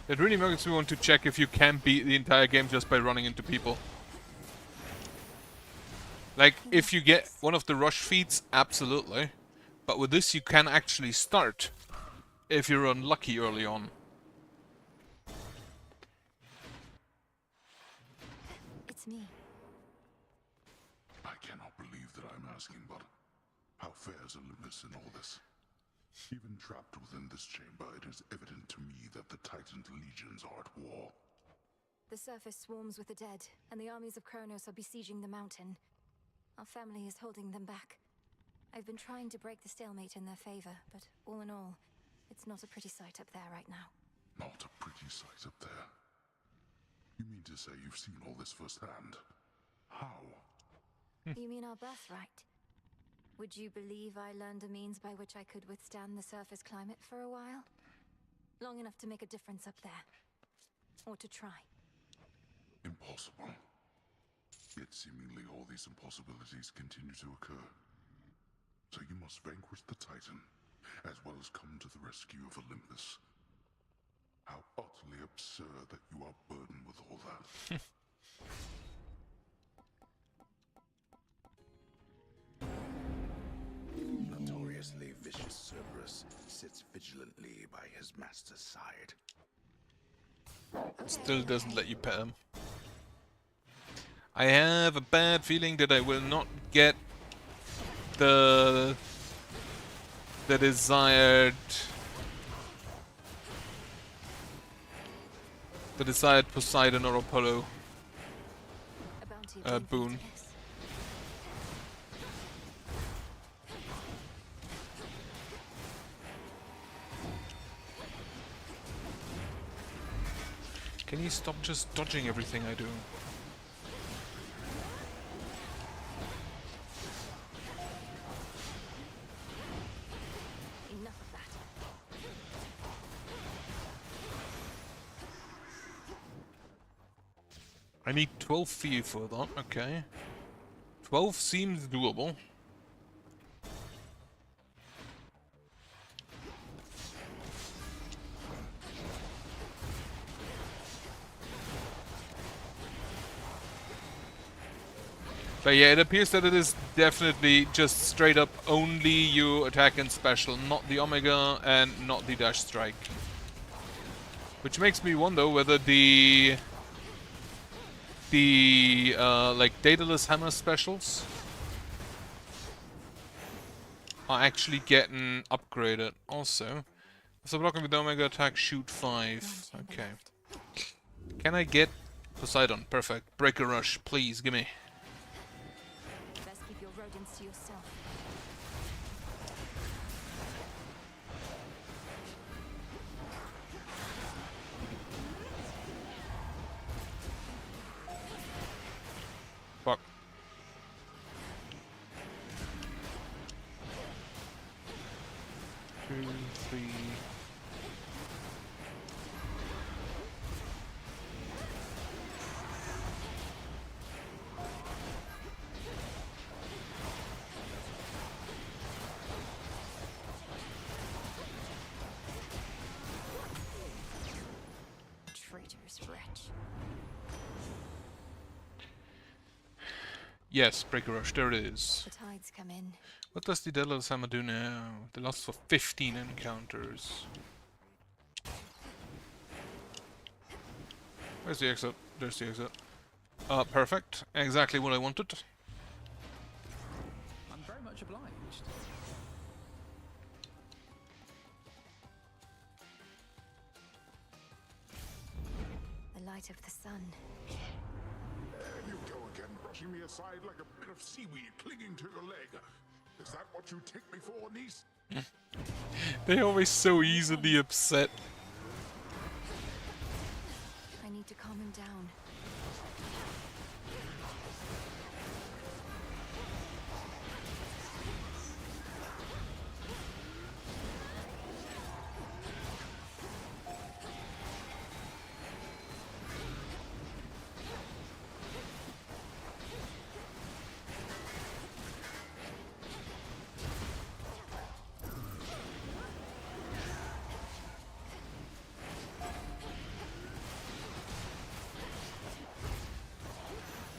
It really makes me want to check if you can beat the entire game just by running into people. Like, if you get one of the rush feats, absolutely. But with this, you can actually start if you're unlucky early on. It's me. I cannot believe that I'm asking, but how fares Olympus in all this? Even trapped within this chamber, it is evident to me that the Titan legions are at war. The surface swarms with the dead, and the armies of Kronos are besieging the mountain. Our family is holding them back. I've been trying to break the stalemate in their favor, but all in all, it's not a pretty sight up there right now. Not a pretty sight up there. You mean to say you've seen all this firsthand? How? You mean our birthright? Would you believe I learned a means by which I could withstand the surface climate for a while? Long enough to make a difference up there. Or to try. Impossible. Yet seemingly all these impossibilities continue to occur. So you must vanquish the Titan, as well as come to the rescue of Olympus. How utterly absurd that you are burdened with all that. Notoriously vicious Cerberus sits vigilantly by his master's side. Still doesn't let you pet him. I have a bad feeling that I will not get the desired Poseidon or Apollo boon. Can you stop just dodging everything I do? Enough of that. I need 12 feet for that, okay. 12 seems doable. But yeah, it appears that it is definitely just straight up only you attack and special, not the Omega and not the Dash Strike. Which makes me wonder whether the like Daedalus Hammer specials are actually getting upgraded also. So blocking with the Omega attack, shoot 5. Okay. Can I get Poseidon? Perfect. Breaker Rush, please, gimme. Best keep your rodents to yourself. Fuck. Two, three. Traitorous wretch. Yes, Breaker Rush, there it is. The tides come in. What does the Daedalus Hammer do now? They last for 15 encounters. Where's the exit? There's the exit. Perfect. Exactly what I wanted. I'm very much obliged. The light of the sun. There you go again, brushing me aside like a bit of seaweed clinging to your leg. Is that what you take me for, niece? They're always so easily upset. I need to calm him down.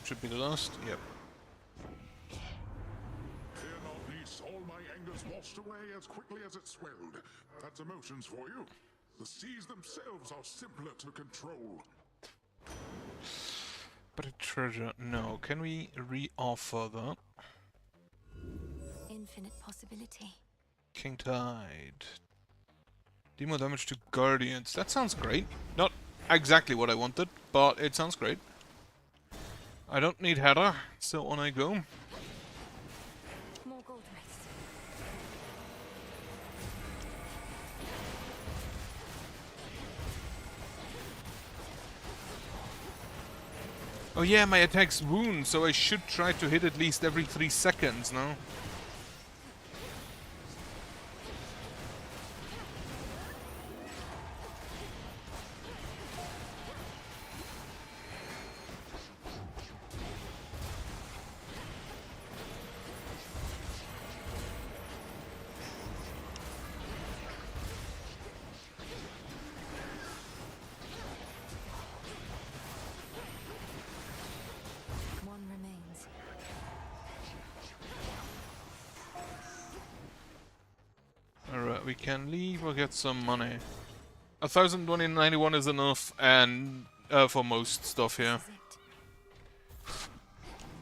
should be the last. Yep. Fear not, niece. All my anger's washed away as quickly as it swelled. That's emotions for you. The seas themselves are simpler to control. But a treasure, no. Can we re-offer that? Infinite possibility. King Tide. Do more damage to Guardians. That sounds great. Not exactly what I wanted, but it sounds great. I don't need Hera, so on I go. More gold race. Oh yeah, my attack's wound, so I should try to hit at least every 3 seconds now. One remains. Alright, we can leave or get some money. 1,191 is enough, and for most stuff here.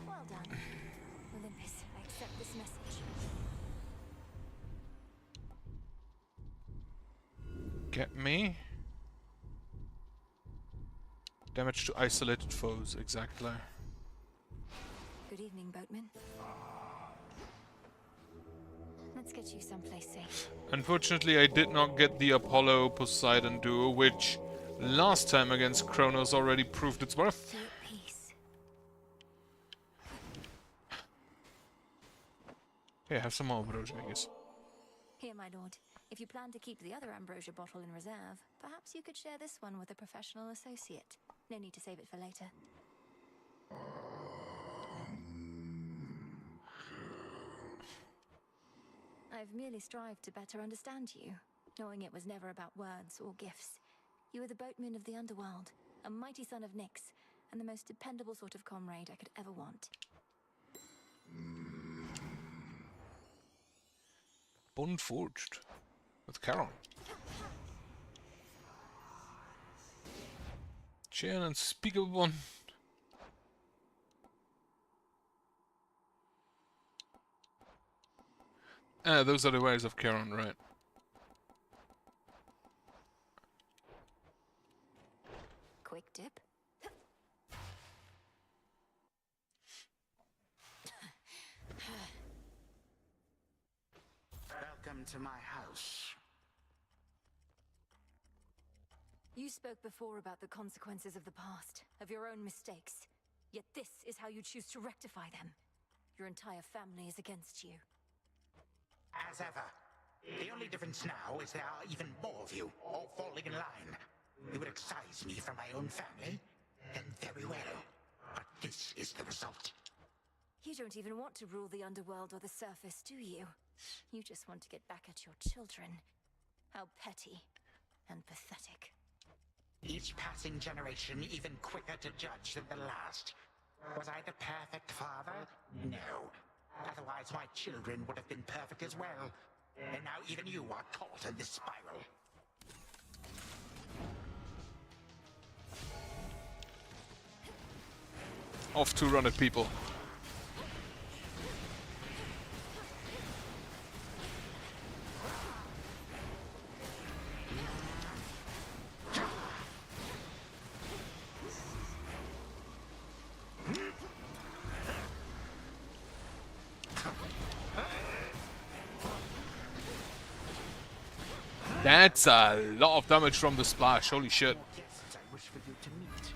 Well done. Olympus, I accept this message. Get me. Damage to isolated foes, exactly. Good evening, boatman. Let's get you someplace safe. Unfortunately, I did not get the Apollo-Poseidon duo, which last time against Kronos already proved its worth. Be at peace. Here, have some more ambrosia, I guess. Here, my lord. If you plan to keep the other ambrosia bottle in reserve, perhaps you could share this one with a professional associate. No need to save it for later. I've merely strived to better understand you, knowing it was never about words or gifts. You were the boatman of the underworld, a mighty son of Nyx, and the most dependable sort of comrade I could ever want. Bond forged with Charon. Chain unspeakable one. Ah, those are the ways of Charon, right? Quick dip. Welcome to my house. You spoke before about the consequences of the past, of your own mistakes. Yet this is how you choose to rectify them. Your entire family is against you. As ever. The only difference now is there are even more of you, all falling in line. You would excise me from my own family? Then very well. But this is the result. You don't even want to rule the underworld or the surface, do you? You just want to get back at your children. How petty and pathetic. Each passing generation even quicker to judge than the last. Was I the perfect father? No. Otherwise my children would have been perfect as well. And now even you are caught in this spiral. Off 200 people. That's a lot of damage from the splash, holy shit. Guests I wish for you to meet.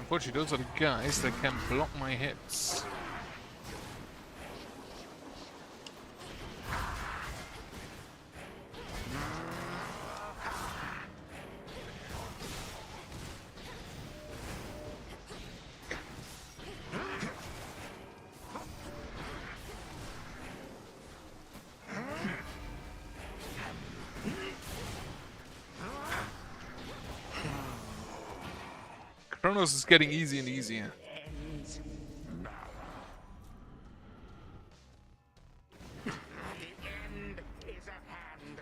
Unfortunately, those are the guys that can block my hits. Kronos is getting easier and easier. Ends now. The end is at hand.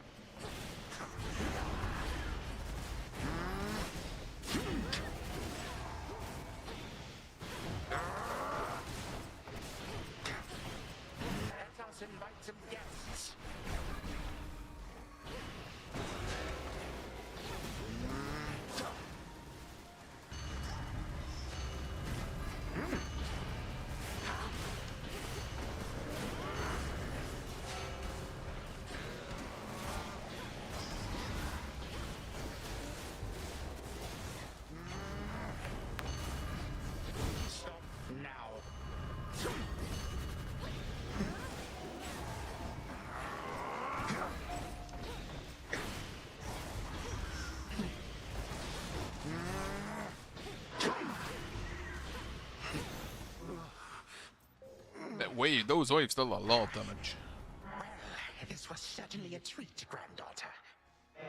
Let us invite some guests. Stop now. That wave, those waves dealt a lot of damage. Well, this was certainly a treat, granddaughter.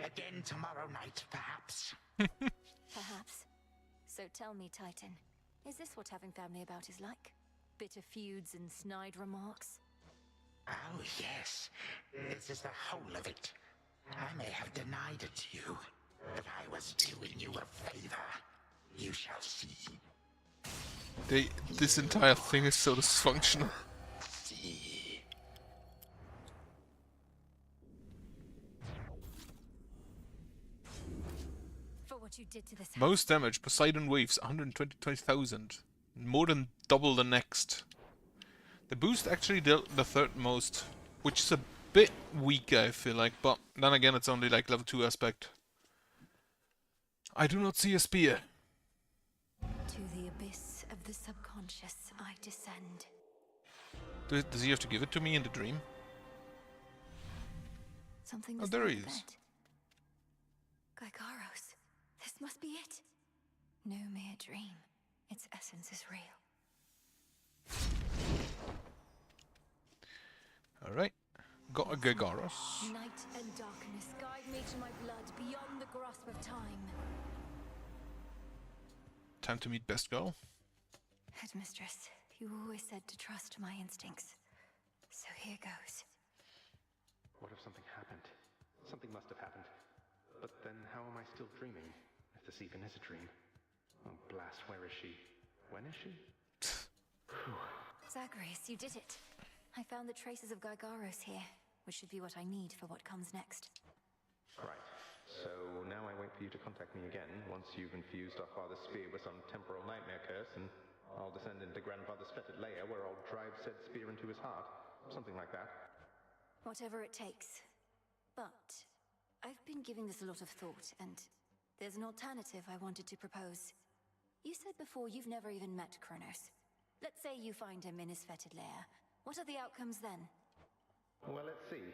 Again tomorrow night, perhaps. Perhaps. So tell me, Titan, is this what having family about is like? Bitter feuds and snide remarks? Oh, yes. This is the whole of it. I may have denied it to you, but I was doing you a favor. You shall see. This entire thing is so dysfunctional. See. For what you did to this Most damage, Poseidon waves, 120,000. More than double the next. The boost actually dealt the third most, which is a bit weaker, I feel like, but then again it's only like level 2 aspect. I do not see a spear. To the abyss of the subconscious I descend. Does he have to give it to me in the dream? Something Oh, was there on he the is. bed. Gygaros, this must be it. No mere dream. Its essence is real. Alright. Got a Gygaros. Night and darkness guide me to my blood beyond the grasp of time. Time to meet best girl. Headmistress, you always said to trust my instincts. So here goes. What if something happened? Something must have happened. But then how am I still dreaming? If this even is a dream. Oh, blast, where is she? When is she? Zagreus, you did it. I found the traces of Gygaros here, which should be what I need for what comes next. Right. So now I wait for you to contact me again once you've infused our father's spear with some temporal nightmare curse, and I'll descend into grandfather's fetid lair where I'll drive said spear into his heart. Something like that. Whatever it takes. But I've been giving this a lot of thought, and there's an alternative I wanted to propose. You said before you've never even met Kronos. Let's say you find him in his fetid lair. What are the outcomes then? Well, let's see.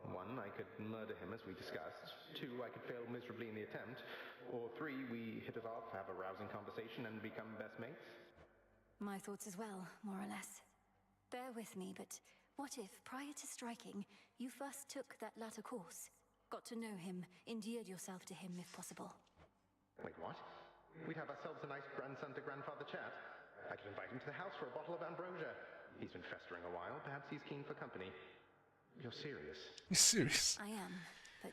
1, I could murder him as we discussed. 2, I could fail miserably in the attempt. Or 3, we hit it off, have a rousing conversation, and become best mates. My thoughts as well, more or less. Bear with me, but what if, prior to striking, you first took that latter course? Got to know him, endeared yourself to him if possible. Wait, what? We'd have ourselves a nice grandson to grandfather chat. I could invite him to the house for a bottle of ambrosia. He's been festering a while. Perhaps he's keen for company. You're serious? He's serious. I am, but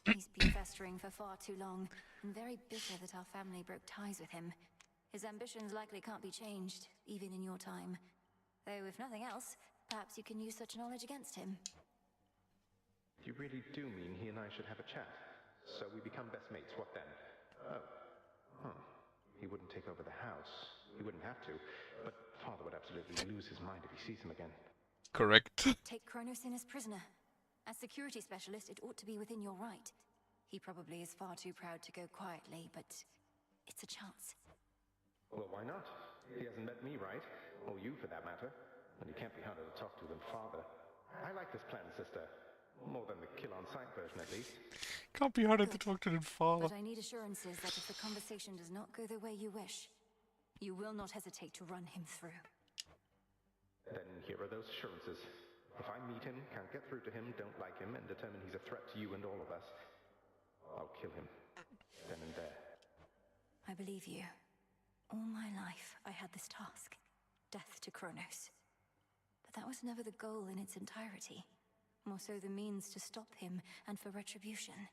he's been festering for far too long, and very bitter that our family broke ties with him. His ambitions likely can't be changed, even in your time. Though, if nothing else, perhaps you can use such knowledge against him. You really do mean he and I should have a chat? So we become best mates, what then? Oh. Huh. He wouldn't take over the house. He wouldn't have to. But father would absolutely lose his mind if he sees him again. Correct. Take Kronos in as prisoner. As security specialist, it ought to be within your right. He probably is far too proud to go quietly, but it's a chance. Well, why not? He hasn't met me, right? Or you, for that matter. And he can't be harder to talk to than father. I like this plan, sister. More than the kill-on-sight version, at least. Can't be harder to talk to than father. But I need assurances that if the conversation does not go the way you wish, you will not hesitate to run him through. Then here are those assurances. If I meet him, can't get through to him, don't like him, and determine he's a threat to you and all of us, I'll kill him. Then and there. I believe you. All my life, I had this task. Death to Kronos. But that was never the goal in its entirety. More so the means to stop him and for retribution.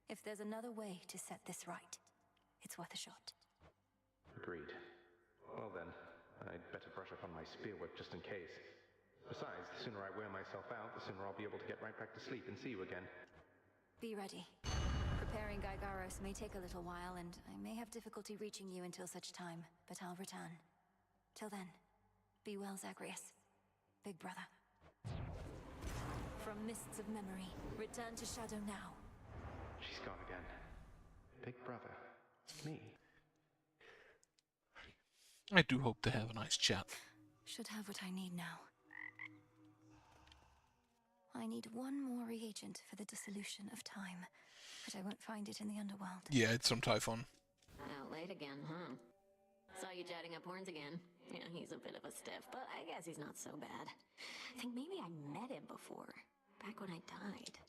If there's another way to set this right, it's worth a shot. Agreed. Well then, I'd better brush up on my spearwork just in case. Besides, the sooner I wear myself out, the sooner I'll be able to get right back to sleep and see you again. Be ready. Preparing Gygaros may take a little while, and I may have difficulty reaching you until such time, but I'll return. Till then, be well, Zagreus. Big brother. From mists of memory, return to Shadow now. She's gone again. Big brother. Me. I do hope to have a nice chat. Should have what I need now. I need one more reagent for the dissolution of time, but I won't find it in the underworld. Yeah, it's from Typhon. Out late again, huh? Saw you chatting up horns again. Yeah, he's a bit of a stiff, but I guess he's not so bad. I think maybe I met him before, back when I died.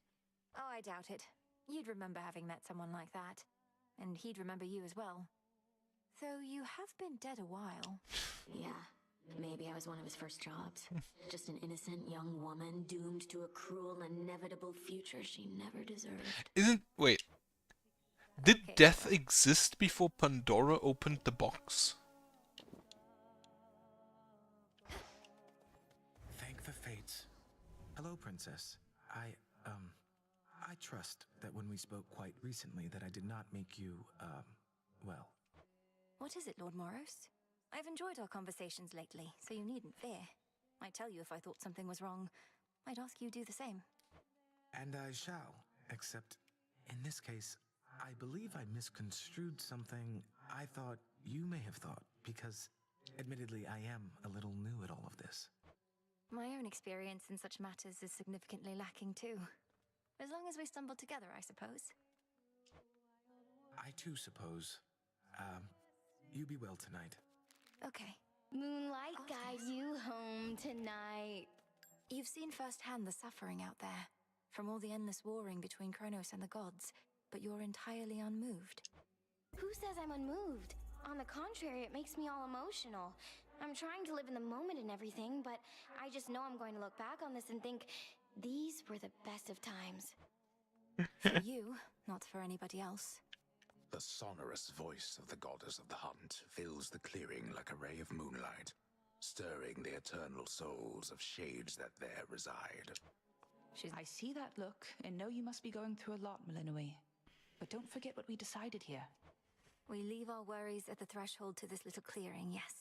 Oh, I doubt it. You'd remember having met someone like that. And he'd remember you as well. Though you have been dead a while. Yeah, maybe I was one of his first jobs. Just an innocent young woman doomed to a cruel, inevitable future she never deserved. Wait. Did death exist before Pandora opened the box? Thank the fates. Hello, Princess. I trust that when we spoke quite recently that I did not make you, well. What is it, Lord Moros? I've enjoyed our conversations lately, so you needn't fear. I'd tell you if I thought something was wrong. I'd ask you do the same. And I shall, except in this case, I believe I misconstrued something I thought you may have thought, because admittedly I am a little new at all of this. My own experience in such matters is significantly lacking too. As long as we stumble together, I suppose. I too suppose. You be well tonight. Okay. Moonlight guide you home tonight. You've seen firsthand the suffering out there, from all the endless warring between Kronos and the gods, but you're entirely unmoved. Who says I'm unmoved? On the contrary, it makes me all emotional. I'm trying to live in the moment and everything, but I just know I'm going to look back on this and think, these were the best of times. For you, not for anybody else. The sonorous voice of the goddess of the hunt fills the clearing like a ray of moonlight, stirring the eternal souls of shades that there reside. I see that look, and know you must be going through a lot, Melinoi. But don't forget what we decided here. We leave our worries at the threshold to this little clearing, yes.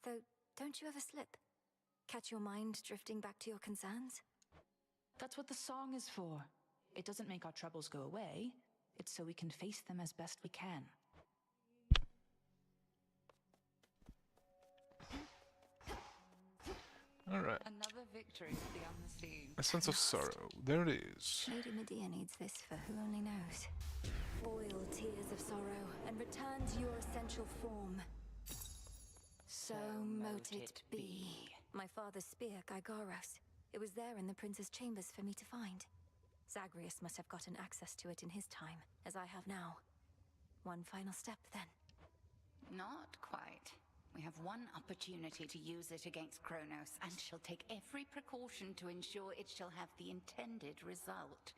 Though, don't you ever slip? Catch your mind drifting back to your concerns? That's what the song is for. It doesn't make our troubles go away. It's so we can face them as best we can. Alright. Another victory for the unseen. A sense of sorrow. There it is. Lady Medea needs this for who only knows. Boil tears of sorrow and return to your essential form. So mote it be. My father's spear, Gygaros. It was there in the prince's chambers for me to find. Zagreus must have gotten access to it in his time, as I have now. One final step, then. Not quite. We have one opportunity to use it against Kronos, and she'll take every precaution to ensure it shall have the intended result.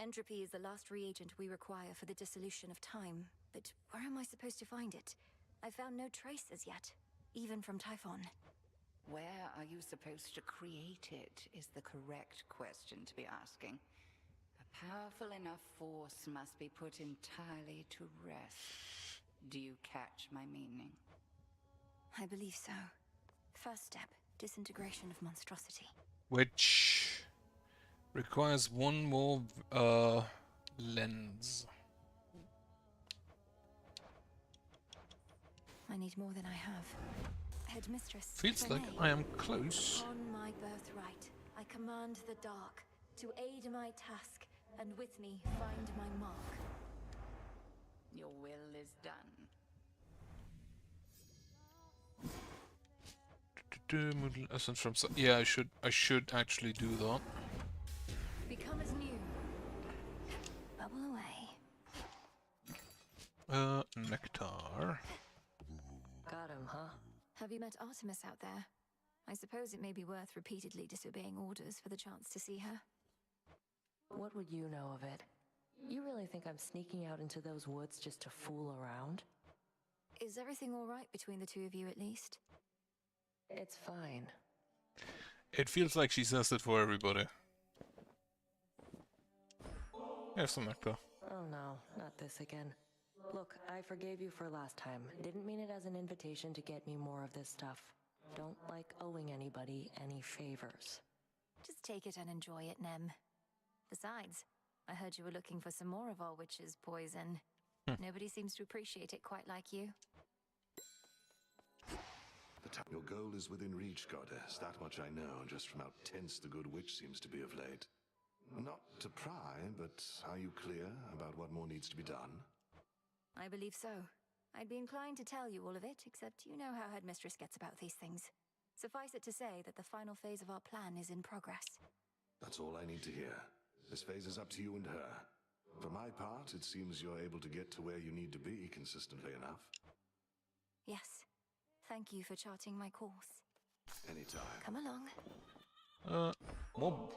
Entropy is the last reagent we require for the dissolution of time, but where am I supposed to find it? I found no trace as yet, even from Typhon. Where are you supposed to create it is the correct question to be asking. A powerful enough force must be put entirely to rest. Do you catch my meaning? I believe so. First step, disintegration of monstrosity. Which requires one more lens. I need more than I have. Headmistress, Feels if like may, I am close. on my birthright, I command the dark to aid my task, and with me find my mark. Your will is done. Moodle essence from yeah, I should actually do that. Become as new. Bubble away. Nectar. Got him, huh? Have you met Artemis out there? I suppose it may be worth repeatedly disobeying orders for the chance to see her. What would you know of it? You really think I'm sneaking out into those woods just to fool around? Is everything all right between the two of you at least? It's fine. It feels like she says it for everybody. Have some nectar. Oh no, not this again. Look, I forgave you for last time. Didn't mean it as an invitation to get me more of this stuff. Don't like owing anybody any favors. Just take it and enjoy it, Nem. Besides, I heard you were looking for some more of our witch's poison. Nobody seems to appreciate it quite like you. Your goal is within reach, Goddess. That much I know, just from how tense the good witch seems to be of late. Not to pry, but are you clear about what more needs to be done? I believe so. I'd be inclined to tell you all of it, except you know how Headmistress gets about these things. Suffice it to say that the final phase of our plan is in progress. That's all I need to hear. This phase is up to you and her. For my part, it seems you're able to get to where you need to be consistently enough. Yes. Thank you for charting my course. Anytime. Come along.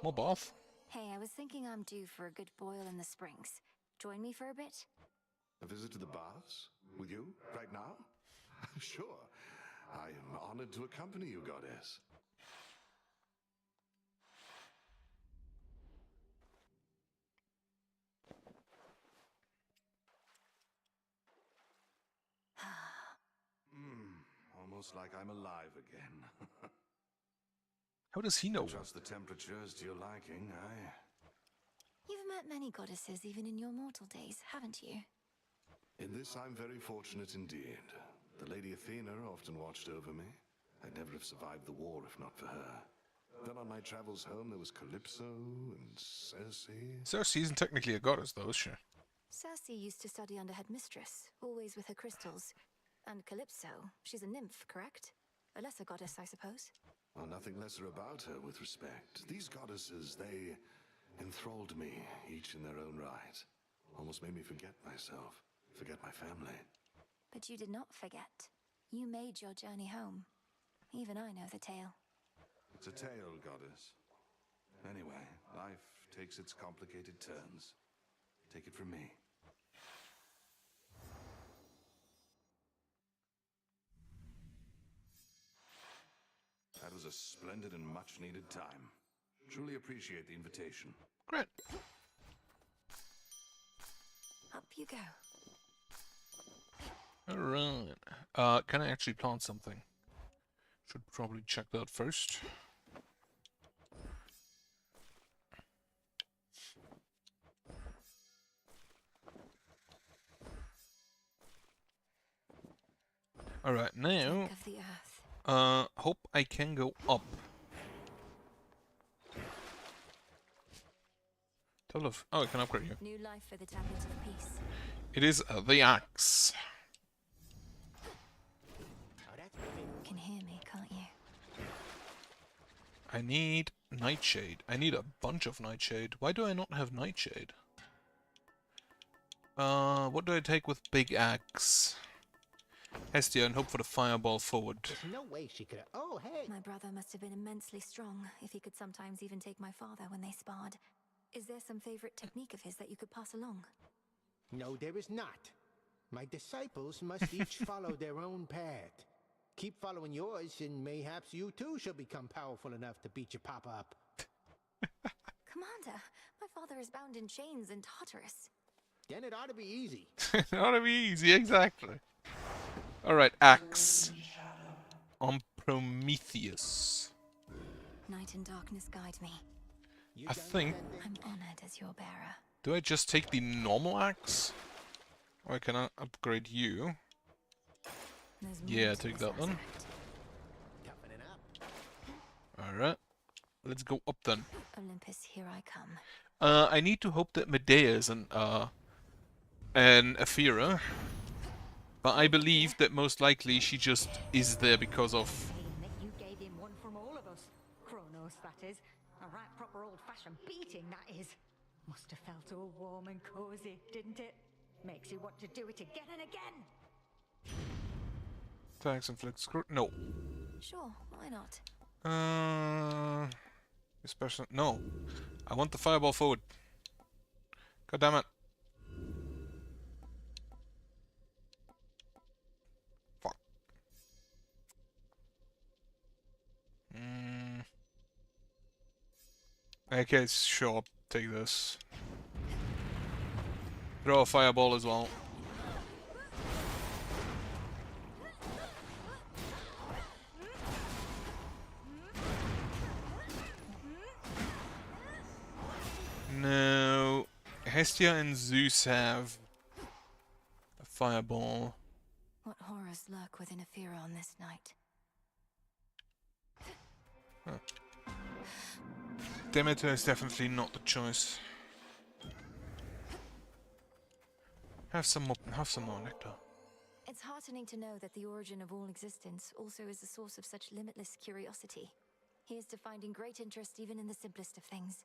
More bath. Hey, I was thinking I'm due for a good boil in the springs. Join me for a bit? A visit to the baths? With you? Right now? Sure. I am honored to accompany you, Goddess. Almost like I'm alive again. How does he know? Just the temperatures to your liking, You've met many goddesses even in your mortal days, haven't you? In this I'm very fortunate indeed. The Lady Athena often watched over me. I'd never have survived the war if not for her. Then on my travels home there was Calypso and Circe. Circe isn't technically a goddess though, is she? Circe used to study under Headmistress, always with her crystals. And Calypso, she's a nymph, correct? A lesser goddess, I suppose? Well, nothing lesser about her with respect. These goddesses, they enthralled me, each in their own right. Almost made me forget myself, forget my family. But you did not forget. You made your journey home. Even I know the tale. It's a tale, Goddess. Anyway, life takes its complicated turns. Take it from me. That was a splendid and much-needed time. Truly appreciate the invitation. Great. Up you go. Alright. Can I actually plant something? Should probably check that first. Alright, now... Think of the earth. Hope I can go up. Oh, I can upgrade you. New life for the Tablet of Peace. It is the axe. You can hear me, can't you? I need Nightshade. I need a bunch of Nightshade. Why do I not have Nightshade? What do I take with Big Axe? Hestia and hope for the fireball forward. There's no way she could have... Oh, hey! My brother must have been immensely strong, if he could sometimes even take my father when they sparred. Is there some favorite technique of his that you could pass along? No, there is not. My disciples must each follow their own path. Keep following yours, and mayhaps you too shall become powerful enough to beat your papa up. Commander, my father is bound in chains in Tartarus. Then it ought to be easy. It ought to be easy, exactly. Alright, axe. On Prometheus. Night and darkness guide me. I think... I'm honored as your bearer. Do I just take the normal axe? Or can I upgrade you? Yeah, take that one. Alright. Let's go up then. Olympus, here I come. I need to hope that Medea is an Aethera. But I believe that most likely she just is there because of... You gave him one from all of us. Kronos, that is. A right proper old-fashioned beating, that is. Must have felt all warm and cozy, didn't it? Makes you want to do it again and again. Attacks inflict no. Sure, why not? Especially no. I want the fireball forward. God damn it. Fuck. Okay, sure, I'll take this. Throw a fireball as well. No. Hestia and Zeus have a fireball. What horrors lurk within Aethera on this night? Huh. Demeter is definitely not the choice. Have some more nectar. It's heartening to know that the origin of all existence also is the source of such limitless curiosity. Here's to finding great interest even in the simplest of things.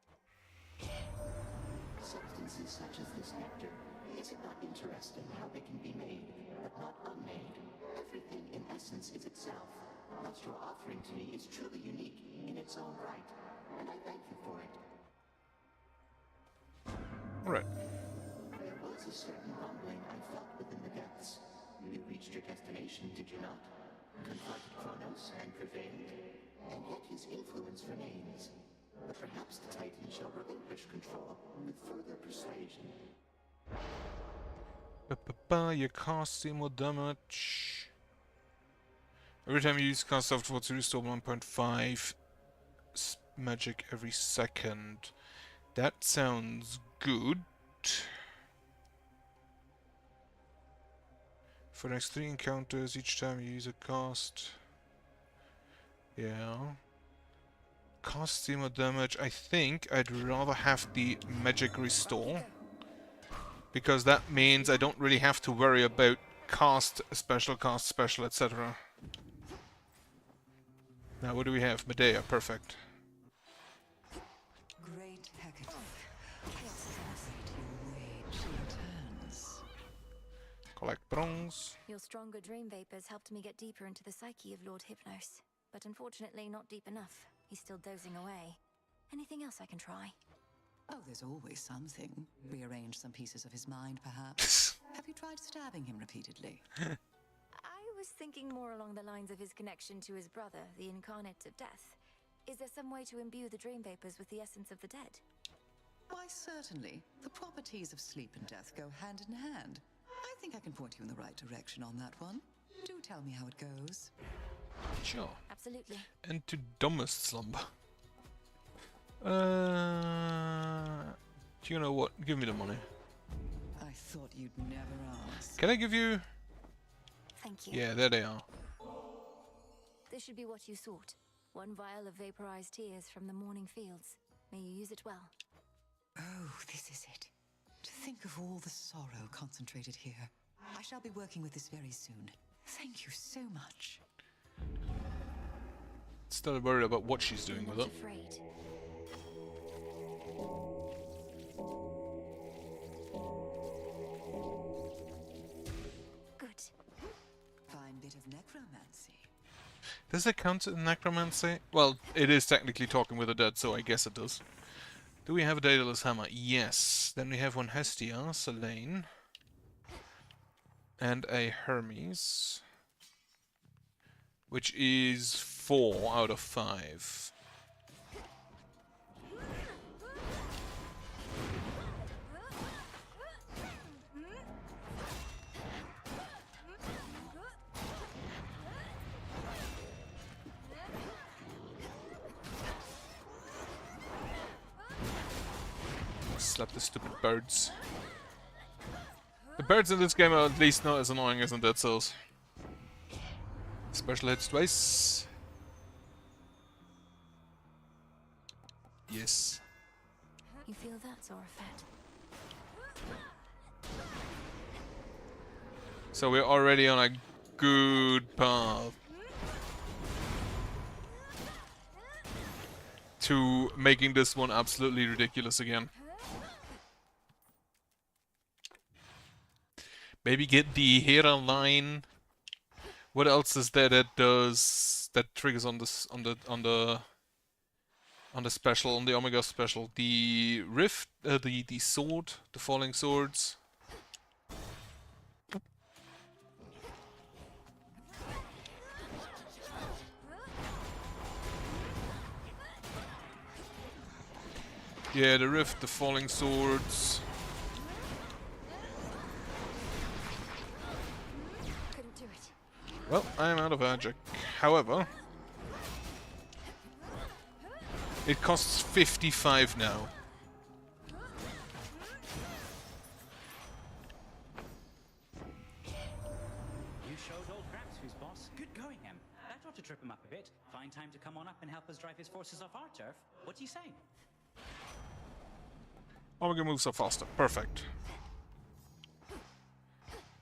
Substances such as this nectar, is it not interesting how they can be made, but not unmade? Everything in essence is itself. What you're offering to me is truly unique in its own right, and I thank you for it. Right. There was a certain rumbling I felt within the depths. You reached your destination, did you not? Confronted Kronos and prevailed, and yet his influence remains. But perhaps the Titan shall relinquish control with further persuasion. You cast more damage. Every time you use cast afterwards, you restore 1.5 magic every second. That sounds good. For the next 3 encounters, each time you use a cast. Yeah. Cast more damage. I think I'd rather have the magic restore. Because that means I don't really have to worry about cast special, etc. Now what do we have? Medea, perfect. Great Hecate, your wage returns. Collect bronze. Your stronger dream vapors helped me get deeper into the psyche of Lord Hypnos, but unfortunately not deep enough. He's still dozing away. Anything else I can try? Oh, there's always something. Rearrange some pieces of his mind, perhaps. Have you tried stabbing him repeatedly? I was thinking more along the lines of his connection to his brother, the incarnate of death. Is there some way to imbue the dream vapors with the essence of the dead? Why, certainly. The properties of sleep and death go hand in hand. I think I can point you in the right direction on that one. Do tell me how it goes. Sure. Absolutely. And to dumbest slumber. Do you know what? Give me the money. I thought you'd never ask. Can I give you? Thank you. Yeah, there they are. This should be what you sought. 1 vial of vaporized tears from the morning fields. May you use it well. Oh, this is it. To think of all the sorrow concentrated here. I shall be working with this very soon. Thank you so much. Still worried about what she's doing with it. Afraid. Good. Fine bit of necromancy. Does it count as necromancy? Well, it is technically talking with the dead, so I guess it does. Do we have a Daedalus hammer? Yes. Then we have one Hestia, Selene, and a Hermes, which is 4 out of 5. Slap the stupid birds. The birds in this game are at least not as annoying as in Dead Cells. Special hits twice. Yes. You feel that, Zorafet? So we're already on a good path to making this one absolutely ridiculous again. Maybe get the Hera line. What else is there that does that triggers on this on the special, on the Omega special? The rift, the sword, the falling swords. Yeah, the rift, the falling swords. Couldn't do it. Well, I am out of magic. However, it costs 55 now. You showed old Gramps who's boss. Good going, him. That ought to trip him up a bit. Find time to come on up and help us drive his forces off our turf. What do you say? Omega moves are faster. Perfect.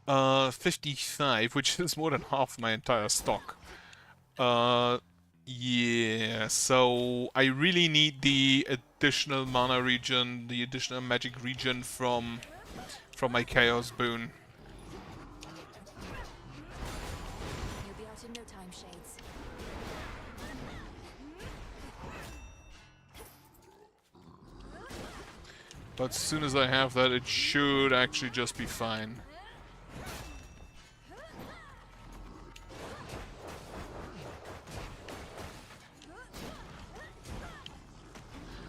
55, which is more than half my entire stock. Yeah, so I really need the additional mana regen, the additional magic regen from my Chaos boon. You'll be out in no time, Shades. But as soon as I have that, it should actually just be fine.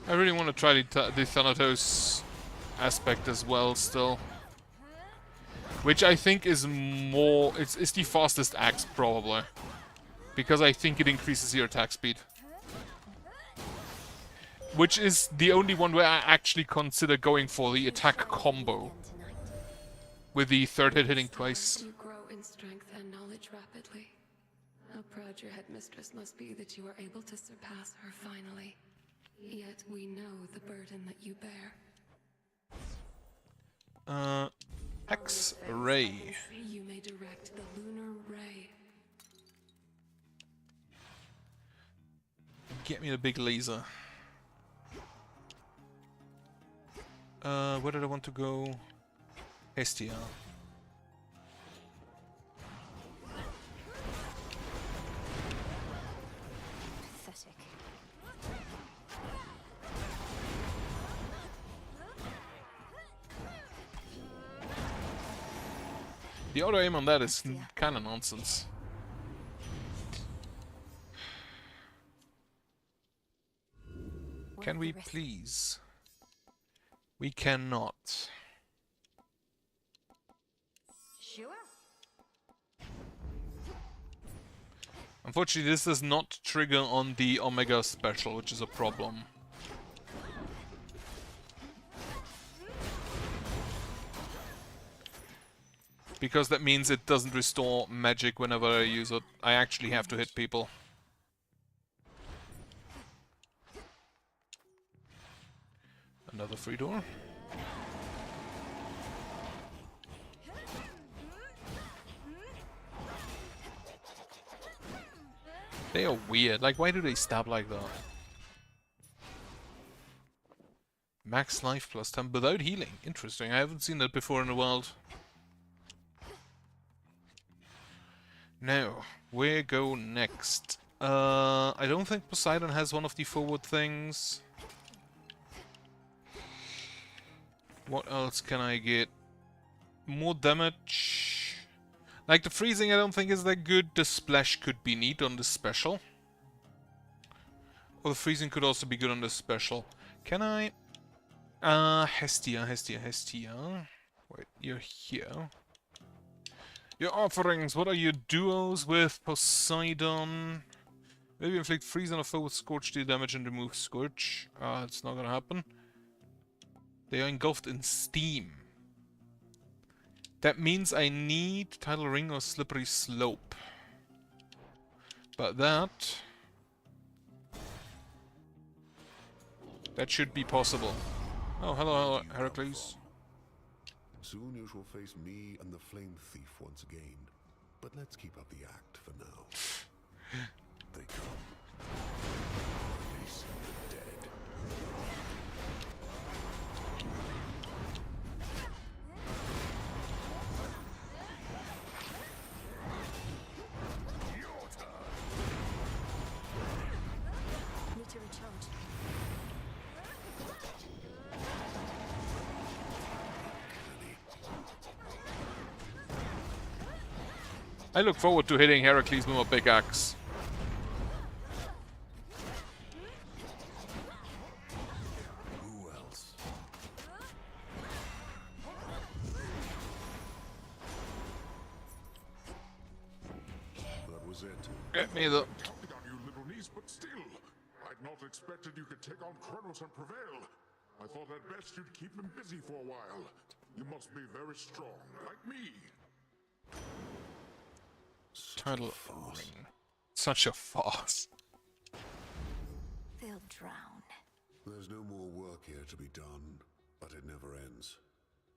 I really want to try the Thanatos aspect as well still. Which I think is more... It's the fastest axe, probably. Because I think it increases your attack speed. Which is the only one where I actually consider going for the attack combo. With the third hit hitting twice. You grow in strength and knowledge rapidly. How proud your headmistress must be that you are able to surpass her finally. Yet we know the burden that you bear. X-ray. You may direct the lunar ray. Get me the big laser. Where did I want to go? Hestia. Pathetic. The auto aim on that is kind of nonsense. Can we please? We cannot. Sure. Unfortunately, this does not trigger on the Omega special, which is a problem. Because that means it doesn't restore magic whenever I use it. I actually have to hit people. Another free door. They are weird. Like, why do they stab like that? Max life plus 10 without healing. Interesting. I haven't seen that before in the world. Now, where go next? I don't think Poseidon has one of the forward things. What else can I get? More damage. Like, the freezing I don't think is that good. The splash could be neat on the special. Or the freezing could also be good on the special. Can I... Hestia. Wait, you're here. Your offerings, what are your duos with Poseidon? Maybe inflict freeze on a foe with Scorch, deal damage and remove Scorch. It's not gonna happen. They are engulfed in steam. That means I need Tidal Ring or Slippery Slope. But that should be possible. Oh, hello, Heracles. Soon you shall face me and the Flame Thief once again. But let's keep up the act for now. They come. Release the dead. Need to recharge. I look forward to hitting Heracles with a big axe. Who else? That was it. Get me the... Counting on you, little niece, but still, I'd not expected you could take on Kronos and prevail. I thought at best you'd keep him busy for a while. You must be very strong, like me. Title ring. Such a farce. They'll drown. There's no more work here to be done, but it never ends.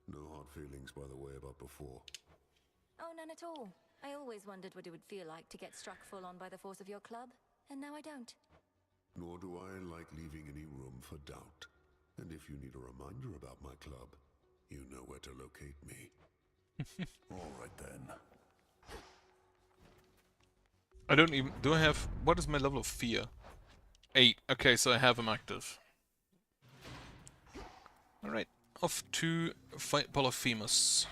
No hard feelings, by the way, about before. Oh, none at all. I always wondered what it would feel like to get struck full on by the force of your club, and now I don't. Nor do I like leaving any room for doubt. And if you need a reminder about my club, you know where to locate me. All right then. I don't even... Do I have... What is my level of fear? 8. Okay, so I have him active. Alright. Off to fight Polyphemus.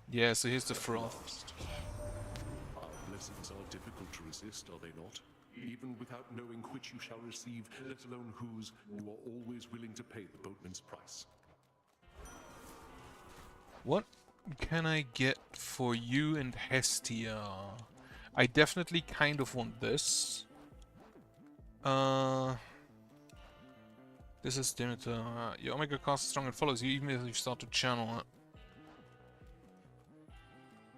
Yeah, so here's the frost. Our blessings are difficult to resist, are they not? Even without knowing which you shall receive, let alone whose, you are always willing to pay the boatman's price. What can I get for you and Hestia? I definitely kind of want this. This is Demeter. Your Omega cast is strong and follows you even if you start to channel it.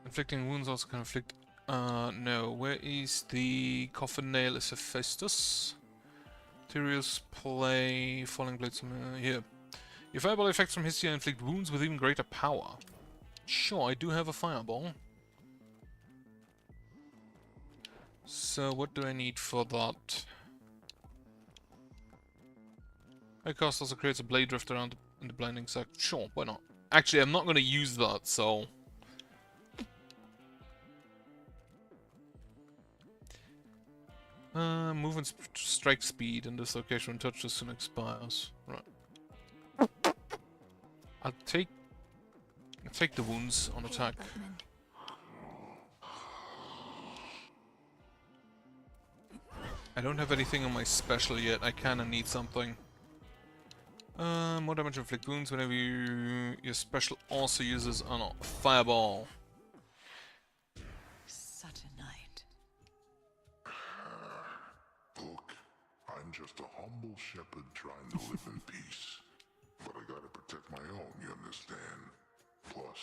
Inflicting wounds also can inflict... no. Where is the coffin nail? Is Hephaestus? Tyrius play... Falling blades... here. Your fireball effects from Hestia inflict wounds with even greater power. Sure, I do have a fireball. So what do I need for that? My cast also creates a blade drift around in the blinding sack. Sure, why not? Actually, I'm not going to use that, so... move and strike speed in this location when touch soon expires. Right. I'll take the wounds on attack. I don't have anything on my special yet. I kinda need something. More damage inflict wounds whenever your special also uses fireball. Such a night. Look, I'm just a humble shepherd trying to live in peace. But I gotta protect my own, you understand? Plus,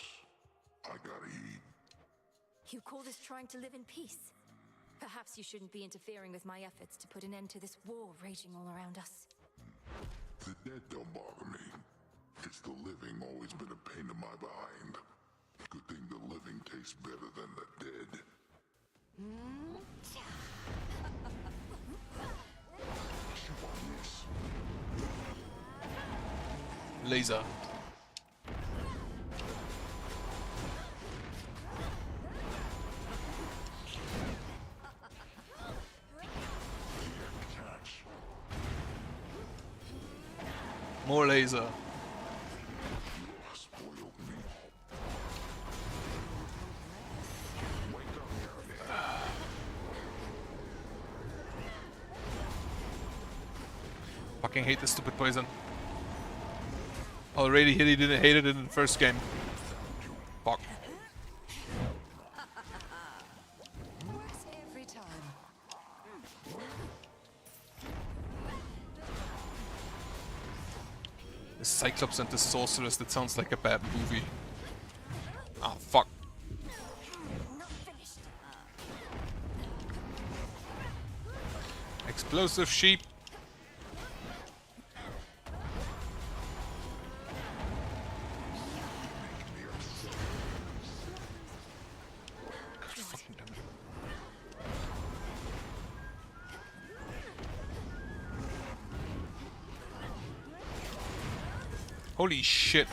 I gotta eat. You call this trying to live in peace? Perhaps you shouldn't be interfering with my efforts to put an end to this war raging all around us. The dead don't bother me. It's the living always been a pain in my behind. Good thing the living tastes better than the dead. Laser. More laser. Fucking hate this stupid poison. Already he didn't hate it in the first game. Fuck. Works every time. Cyclops and the Sorceress, that sounds like a bad movie. Ah, fuck. Explosive sheep. Holy shit.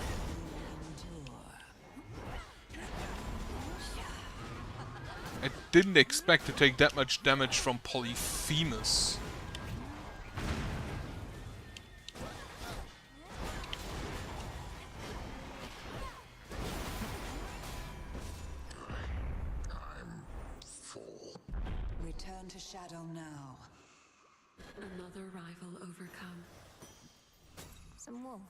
I didn't expect to take that much damage from Polyphemus. Return to Shadow now. Another rival overcome. Some wool.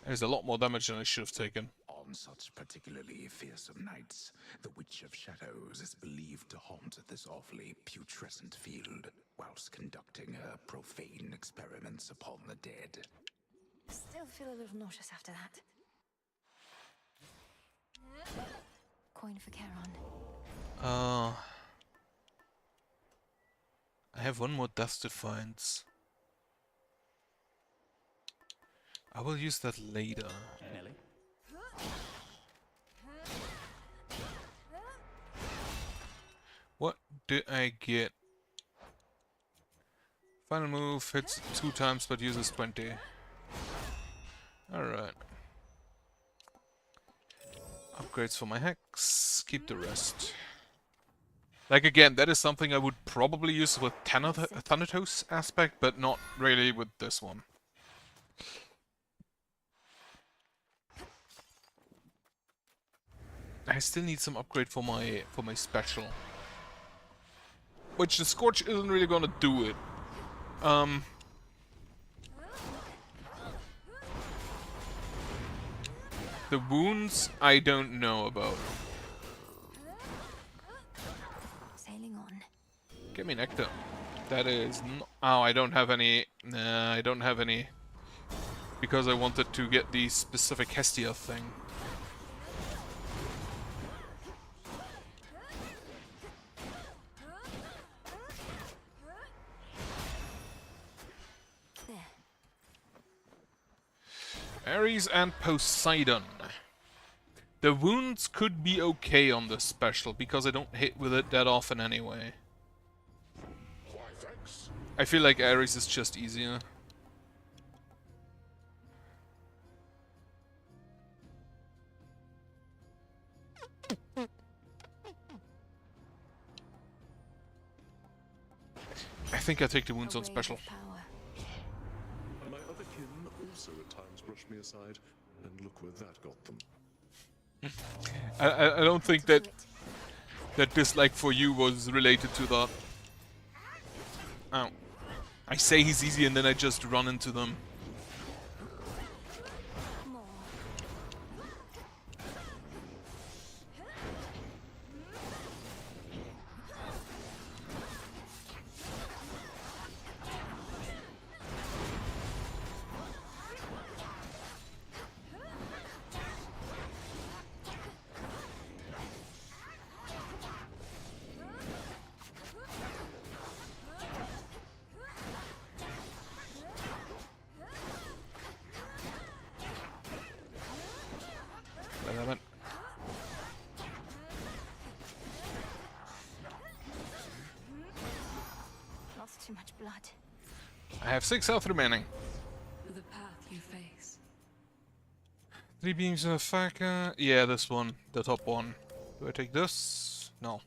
There's a lot more damage than I should have taken. On such particularly fearsome nights, the Witch of Shadows is believed to haunt this awfully putrescent field, whilst conducting her profane experiments upon the dead. Still feel a little nauseous after that. Coin for Charon. I have one more Dust Defiance. I will use that later. Nelly? What do I get? Final move hits 2 times but uses 20. Alright. Upgrades for my hex. Keep the rest. Like again, that is something I would probably use with Thanatos aspect, but not really with this one. I still need some upgrade for my special. Which the Scorch isn't really gonna do it. The wounds I don't know about. Sailing on. Give me nectar. That is oh, I don't have any. Nah, I don't have any. Because I wanted to get the specific Hestia thing. Ares and Poseidon. The wounds could be okay on this special, because I don't hit with it that often anyway. Why, thanks. I feel like Ares is just easier. I think I take the wounds on special. My other kin also at times brushed me aside, and look where that got them. I don't think that dislike for you was related to that. Oh. I say he's easy and then I just run into them. Lost too much blood. I have 6 health remaining. The path you face. 3 beams of Faka. Yeah, this one. The top one. Do I take this? No.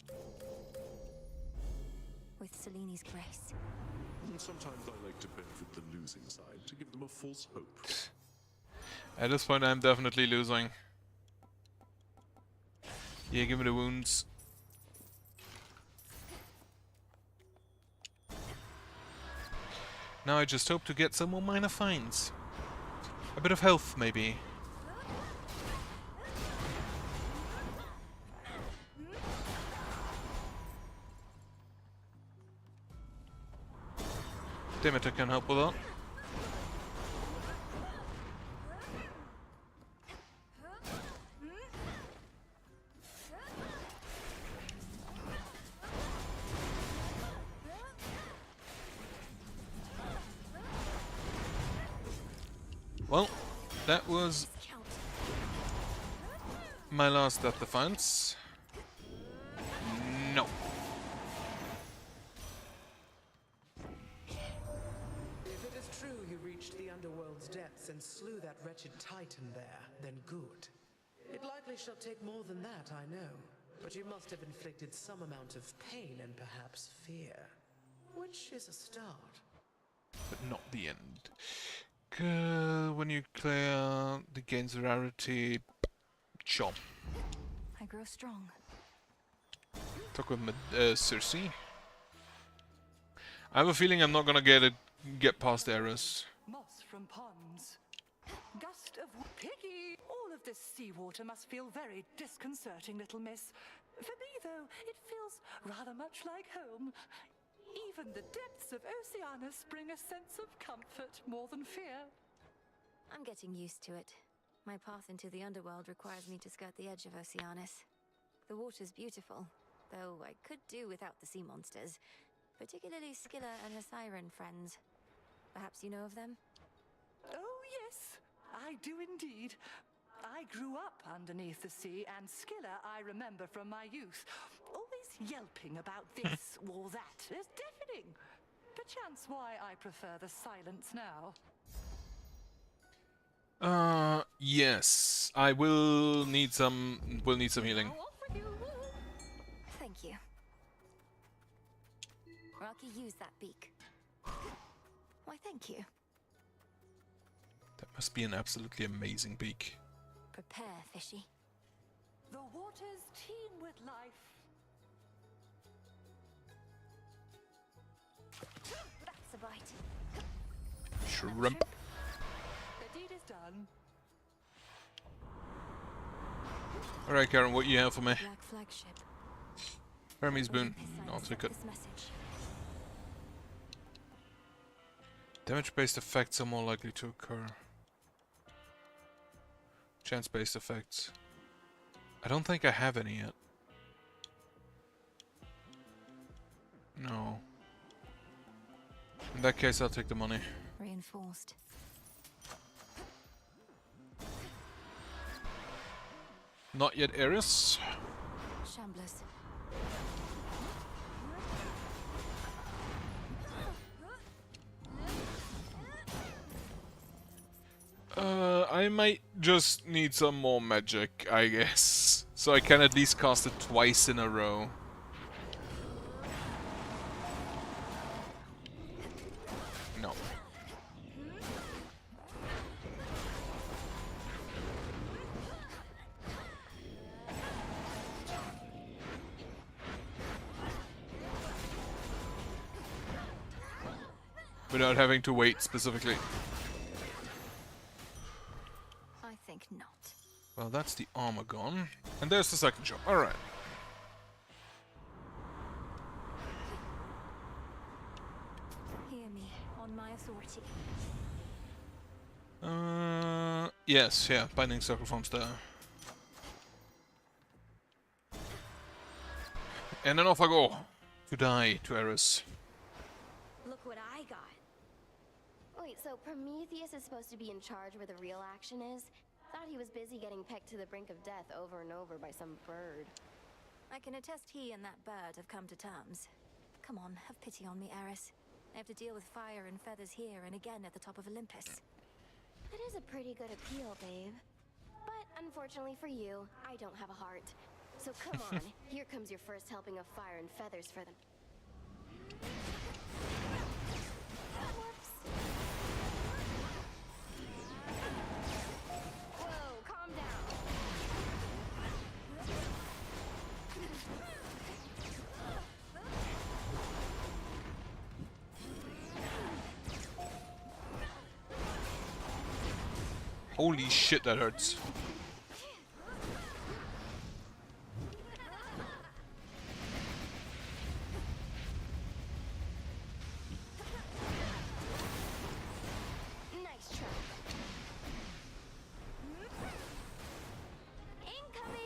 With Seleni's grace. And sometimes I like to benefit the losing side to give them a false hope. At this point I'm definitely losing. Yeah, give me the wounds. Now I just hope to get some more minor finds. A bit of health, maybe. Demeter can help with that. Well, that was my last death defense. No. If it is true you reached the underworld's depths and slew that wretched titan there, then good. It likely shall take more than that, I know. But you must have inflicted some amount of pain and perhaps fear. Which is a start. But not the end. When you clear the gains rarity, chomp. I grow strong. Talk with Circe. I have a feeling I'm not gonna get past the errors. Moss from ponds. Gust of piggy. All of this seawater must feel very disconcerting, little miss. For me, though, it feels rather much like home. Even the depths of Oceanus bring a sense of comfort more than fear. I'm getting used to it. My path into the underworld requires me to skirt the edge of Oceanus. The water's beautiful, though I could do without the sea monsters, particularly Scylla and her siren friends. Perhaps you know of them? Oh, yes, I do indeed. I grew up underneath the sea, and Scylla I remember from my youth. Always yelping about this or that. It's deafening. Perchance why I prefer the silence now. Yes. I will need some healing. Thank you. Rocky, use that beak. Why, thank you. That must be an absolutely amazing beak. Prepare, fishy. The waters teem with life. That's a bite. Shrimp. The deed is done. Alright, Karen, what you have for me? Black flagship. Hermes boon. I'll take it. This message. Damage-based effects are more likely to occur. Chance-based effects. I don't think I have any yet. No. In that case, I'll take the money. Reinforced. Not yet, Eris. Shamblers. I might just need some more magic, I guess. So I can at least cast it twice in a row. No. Without having to wait specifically. I think not. Well, that's the armor gone. And there's the second shop. Alright. Hear me, on my authority. Yes, yeah, binding circle forms there. And then off I go. To die, to Eris. Look what I got. Wait, so Prometheus is supposed to be in charge where the real action is? Thought he was busy getting pecked to the brink of death over and over by some bird. I can attest he and that bird have come to terms. Come on, have pity on me, Eris. I have to deal with fire and feathers here and again at the top of Olympus. That is a pretty good appeal, babe. But unfortunately for you, I don't have a heart. So come on, here comes your first helping of fire and feathers for them. Whoops. Whoa, calm down. Holy shit, that hurts. Nice try. Incoming!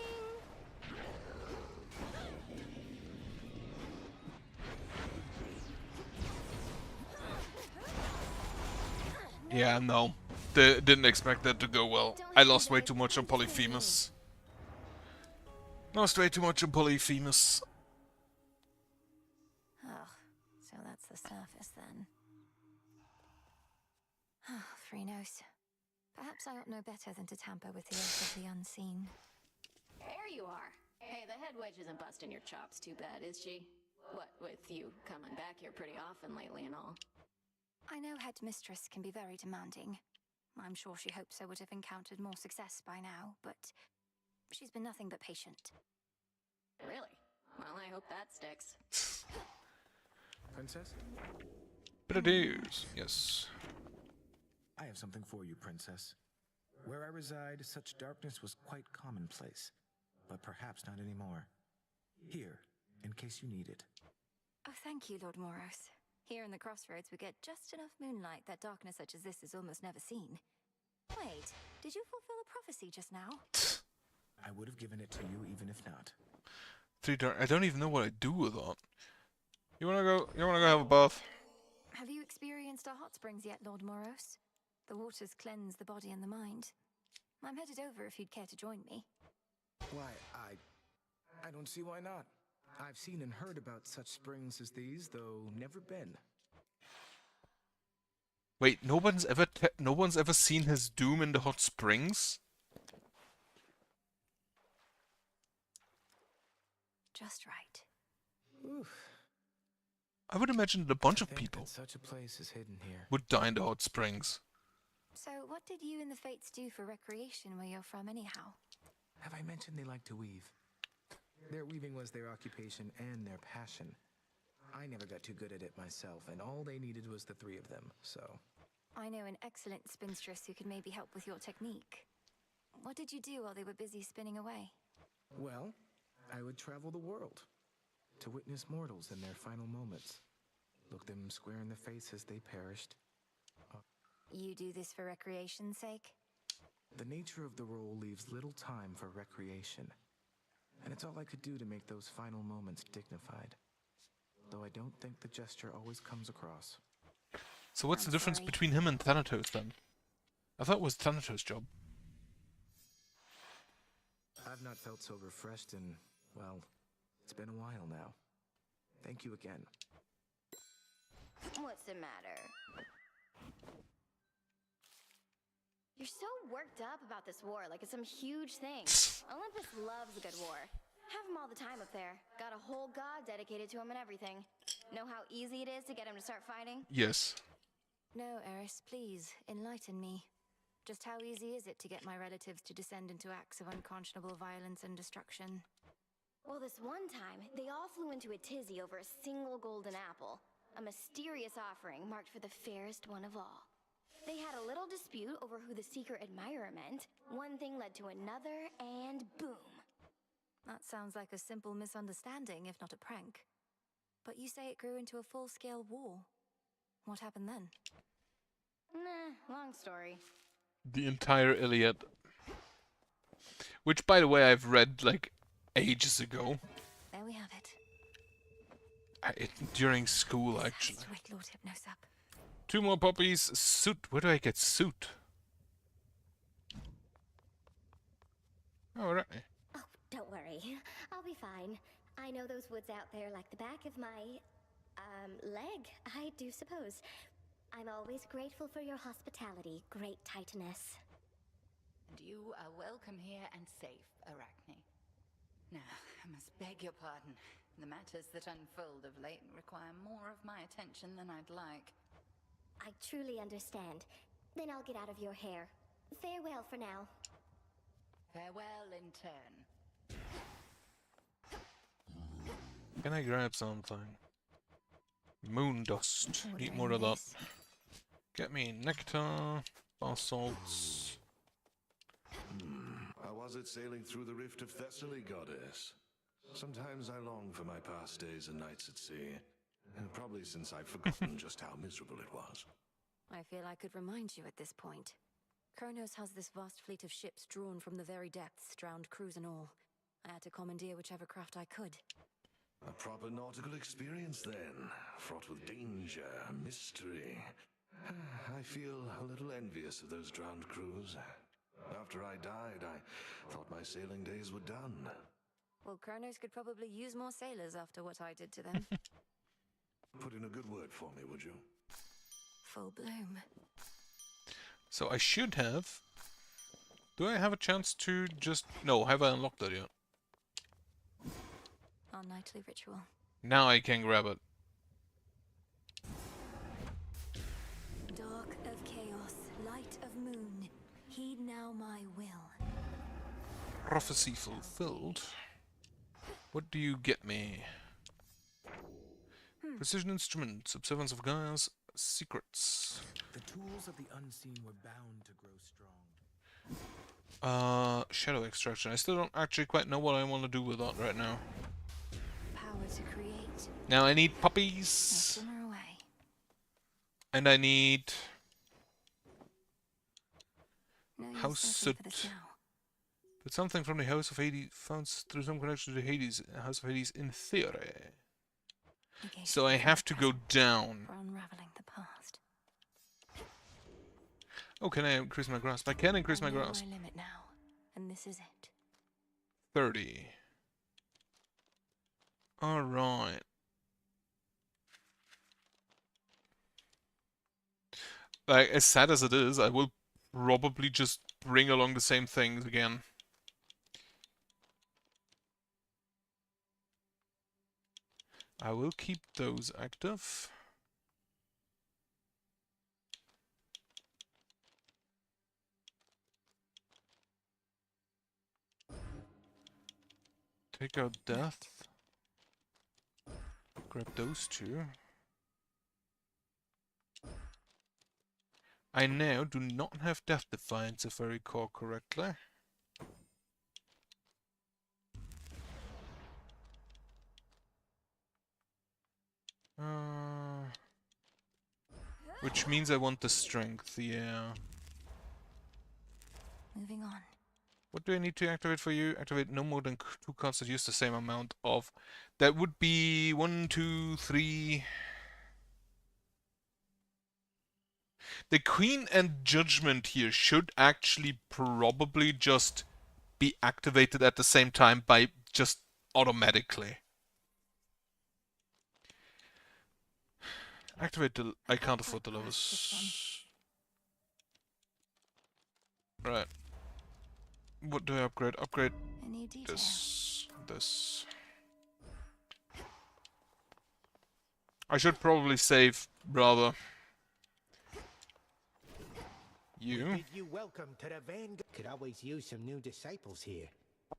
Yeah, no. Didn't expect that to go well. I lost way too much on Polyphemus. Lost way too much on Polyphemus. Oh, so that's the surface then. Oh, Phrynos. Perhaps I ought know better than to tamper with the oath of the unseen. There you are. Hey, the head wedge isn't busting your chops too bad, is she? What with you coming back here pretty often lately and all? I know Headmistress can be very demanding. I'm sure she hopes I would have encountered more success by now, but she's been nothing but patient. Really? Well, I hope that sticks. Princess? But it is, yes. I have something for you, Princess. Where I reside, such darkness was quite commonplace, but perhaps not anymore. Here, in case you need it. Oh, thank you, Lord Moros. Here in the crossroads we get just enough moonlight that darkness such as this is almost never seen. Wait, did you fulfill a prophecy just now? I would have given it to you even if not. 3 dark. I don't even know what I do with that. You wanna go have a bath? Have you experienced our hot springs yet, Lord Moros? The waters cleanse the body and the mind. I'm headed over if you'd care to join me. Why, I don't see why not. I've seen and heard about such springs as these, though never been. Wait, no one's ever seen his doom in the hot springs? Just right. Oof. I would imagine that a bunch of people Such a place is hidden here. would die in the hot springs. So what did you and the Fates do for recreation where you're from anyhow? Have I mentioned they like to weave? Their weaving was their occupation and their passion. I never got too good at it myself, and all they needed was the 3 of them, so... I know an excellent spinstress who could maybe help with your technique. What did you do while they were busy spinning away? Well, I would travel the world to witness mortals in their final moments. Look them square in the face as they perished. You do this for recreation's sake? The nature of the role leaves little time for recreation. And it's all I could do to make those final moments dignified. Though I don't think the gesture always comes across. So what's the difference between him and Thanatos then? I thought it was Thanatos' job. I've not felt so refreshed in, well, it's been a while now. Thank you again. What's the matter? You're so worked up about this war, like it's some huge thing. Olympus loves a good war. Have him all the time up there. Got a whole god dedicated to him and everything. Know how easy it is to get him to start fighting? Yes. No, Eris, please, enlighten me. Just how easy is it to get my relatives to descend into acts of unconscionable violence and destruction? Well, this one time, they all flew into a tizzy over a single golden apple. A mysterious offering marked for the fairest one of all. They had a little dispute over who the secret admirer meant. One thing led to another, and boom. That sounds like a simple misunderstanding, if not a prank. But you say it grew into a full-scale war. What happened then? Nah, long story. The entire Iliad. Which, by the way, I've read, like, ages ago. There we have it. During school, actually. That's right, Lord Hypnosap. 2 more puppies. Suit. Where do I get suit? Oh, right. Oh, don't worry. I'll be fine. I know those woods out there like the back of my, leg, I do suppose. I'm always grateful for your hospitality, great Titaness. And you are welcome here and safe, Arachne. Now, I must beg your pardon. The matters that unfold of late require more of my attention than I'd like. I truly understand. Then I'll get out of your hair. Farewell for now. Farewell in turn. Can I grab something? Moon dust. Need more of that. Get me nectar, basalts. How was it sailing through the rift of Thessaly, goddess? Sometimes I long for my past days and nights at sea. And probably since I've forgotten just how miserable it was. I feel I could remind you at this point. Kronos has this vast fleet of ships drawn from the very depths, drowned crews and all. I had to commandeer whichever craft I could. A proper nautical experience then, fraught with danger, mystery, I feel a little envious of those drowned crews. After I died, I thought my sailing days were done. Well, Kronos could probably use more sailors after what I did to them. Put in a good word for me, would you? Full bloom. So I should have... Do I have a chance to just... No, have I unlocked that yet? Our nightly ritual. Now I can grab it. Dark of chaos, light of moon, heed now my will. Prophecy fulfilled. What do you get me? Precision instruments, observance of Gaia's secrets. The tools of the unseen were bound to grow strong. Shadow extraction. I still don't actually quite know what I want to do with that right now. Power to create. Now I need puppies. Simmer away. And I need... No use House searching for soot. this now. But something from the House of Hades found through some connection to Hades, House of Hades in theory. So I have to go down. For unraveling the past. Oh, can I increase my grasp? I can increase my grasp. My limit now, and this is it. 30. Alright. Like, as sad as it is, I will probably just bring along the same things again. I will keep those active. Take out death. Grab those two. I now do not have Death Defiance if I recall correctly. Which means I want the strength, yeah. Moving on. What do I need to activate for you? Activate no more than 2 cards that use the same amount of... That would be 1, 2, 3... The Queen and Judgment here should actually probably just be activated at the same time by just automatically. Activate the... I can't afford the levels. Right. What do I upgrade? Upgrade this. This. I should probably save, rather. You? Bid you welcome to the Vanguard. Could always use some new disciples here.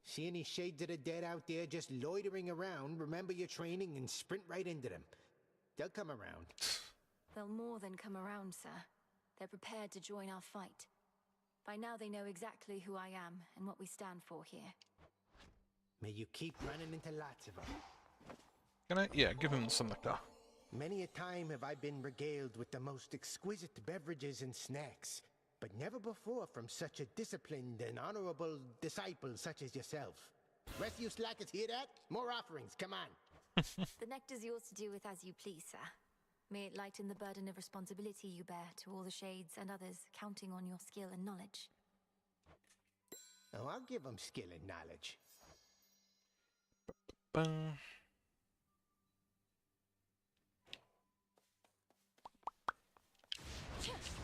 See any shades of the dead out there just loitering around, remember your training and sprint right into them. They'll come around. They'll more than come around, sir. They're prepared to join our fight. By now they know exactly who I am and what we stand for here. May you keep running into lots of them. Can I? Yeah, give him some nectar. Many a time have I been regaled with the most exquisite beverages and snacks, but never before from such a disciplined and honorable disciple such as yourself. Rest you slackers hear that? More offerings, come on. The nectar's yours to do with as you please, sir. May it lighten the burden of responsibility you bear to all the shades and others counting on your skill and knowledge. Oh, I'll give them skill and knowledge.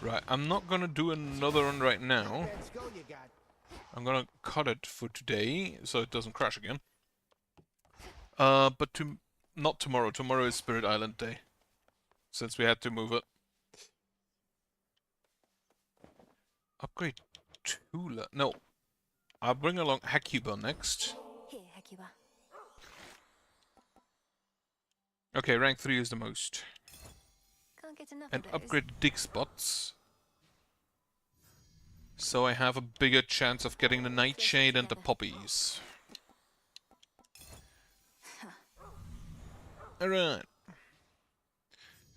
Right, I'm not gonna do another one right now. I'm gonna cut it for today, so it doesn't crash again. But not tomorrow. Tomorrow is Spirit Island Day. Since we had to move it. Upgrade Tula. No. I'll bring along Hecuba next. Here, Hecuba. Okay, rank 3 is the most. Can't get enough And of those. upgrade dig spots. So I have a bigger chance of getting the Nightshade and the poppies. Alright.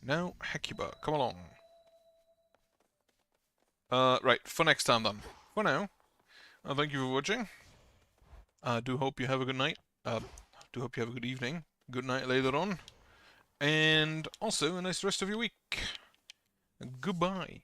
Now, Hecuba, come along. Right, for next time then. For now, thank you for watching. I do hope you have a good night. Do hope you have a good evening. Good night later on. And also, a nice rest of your week. Goodbye.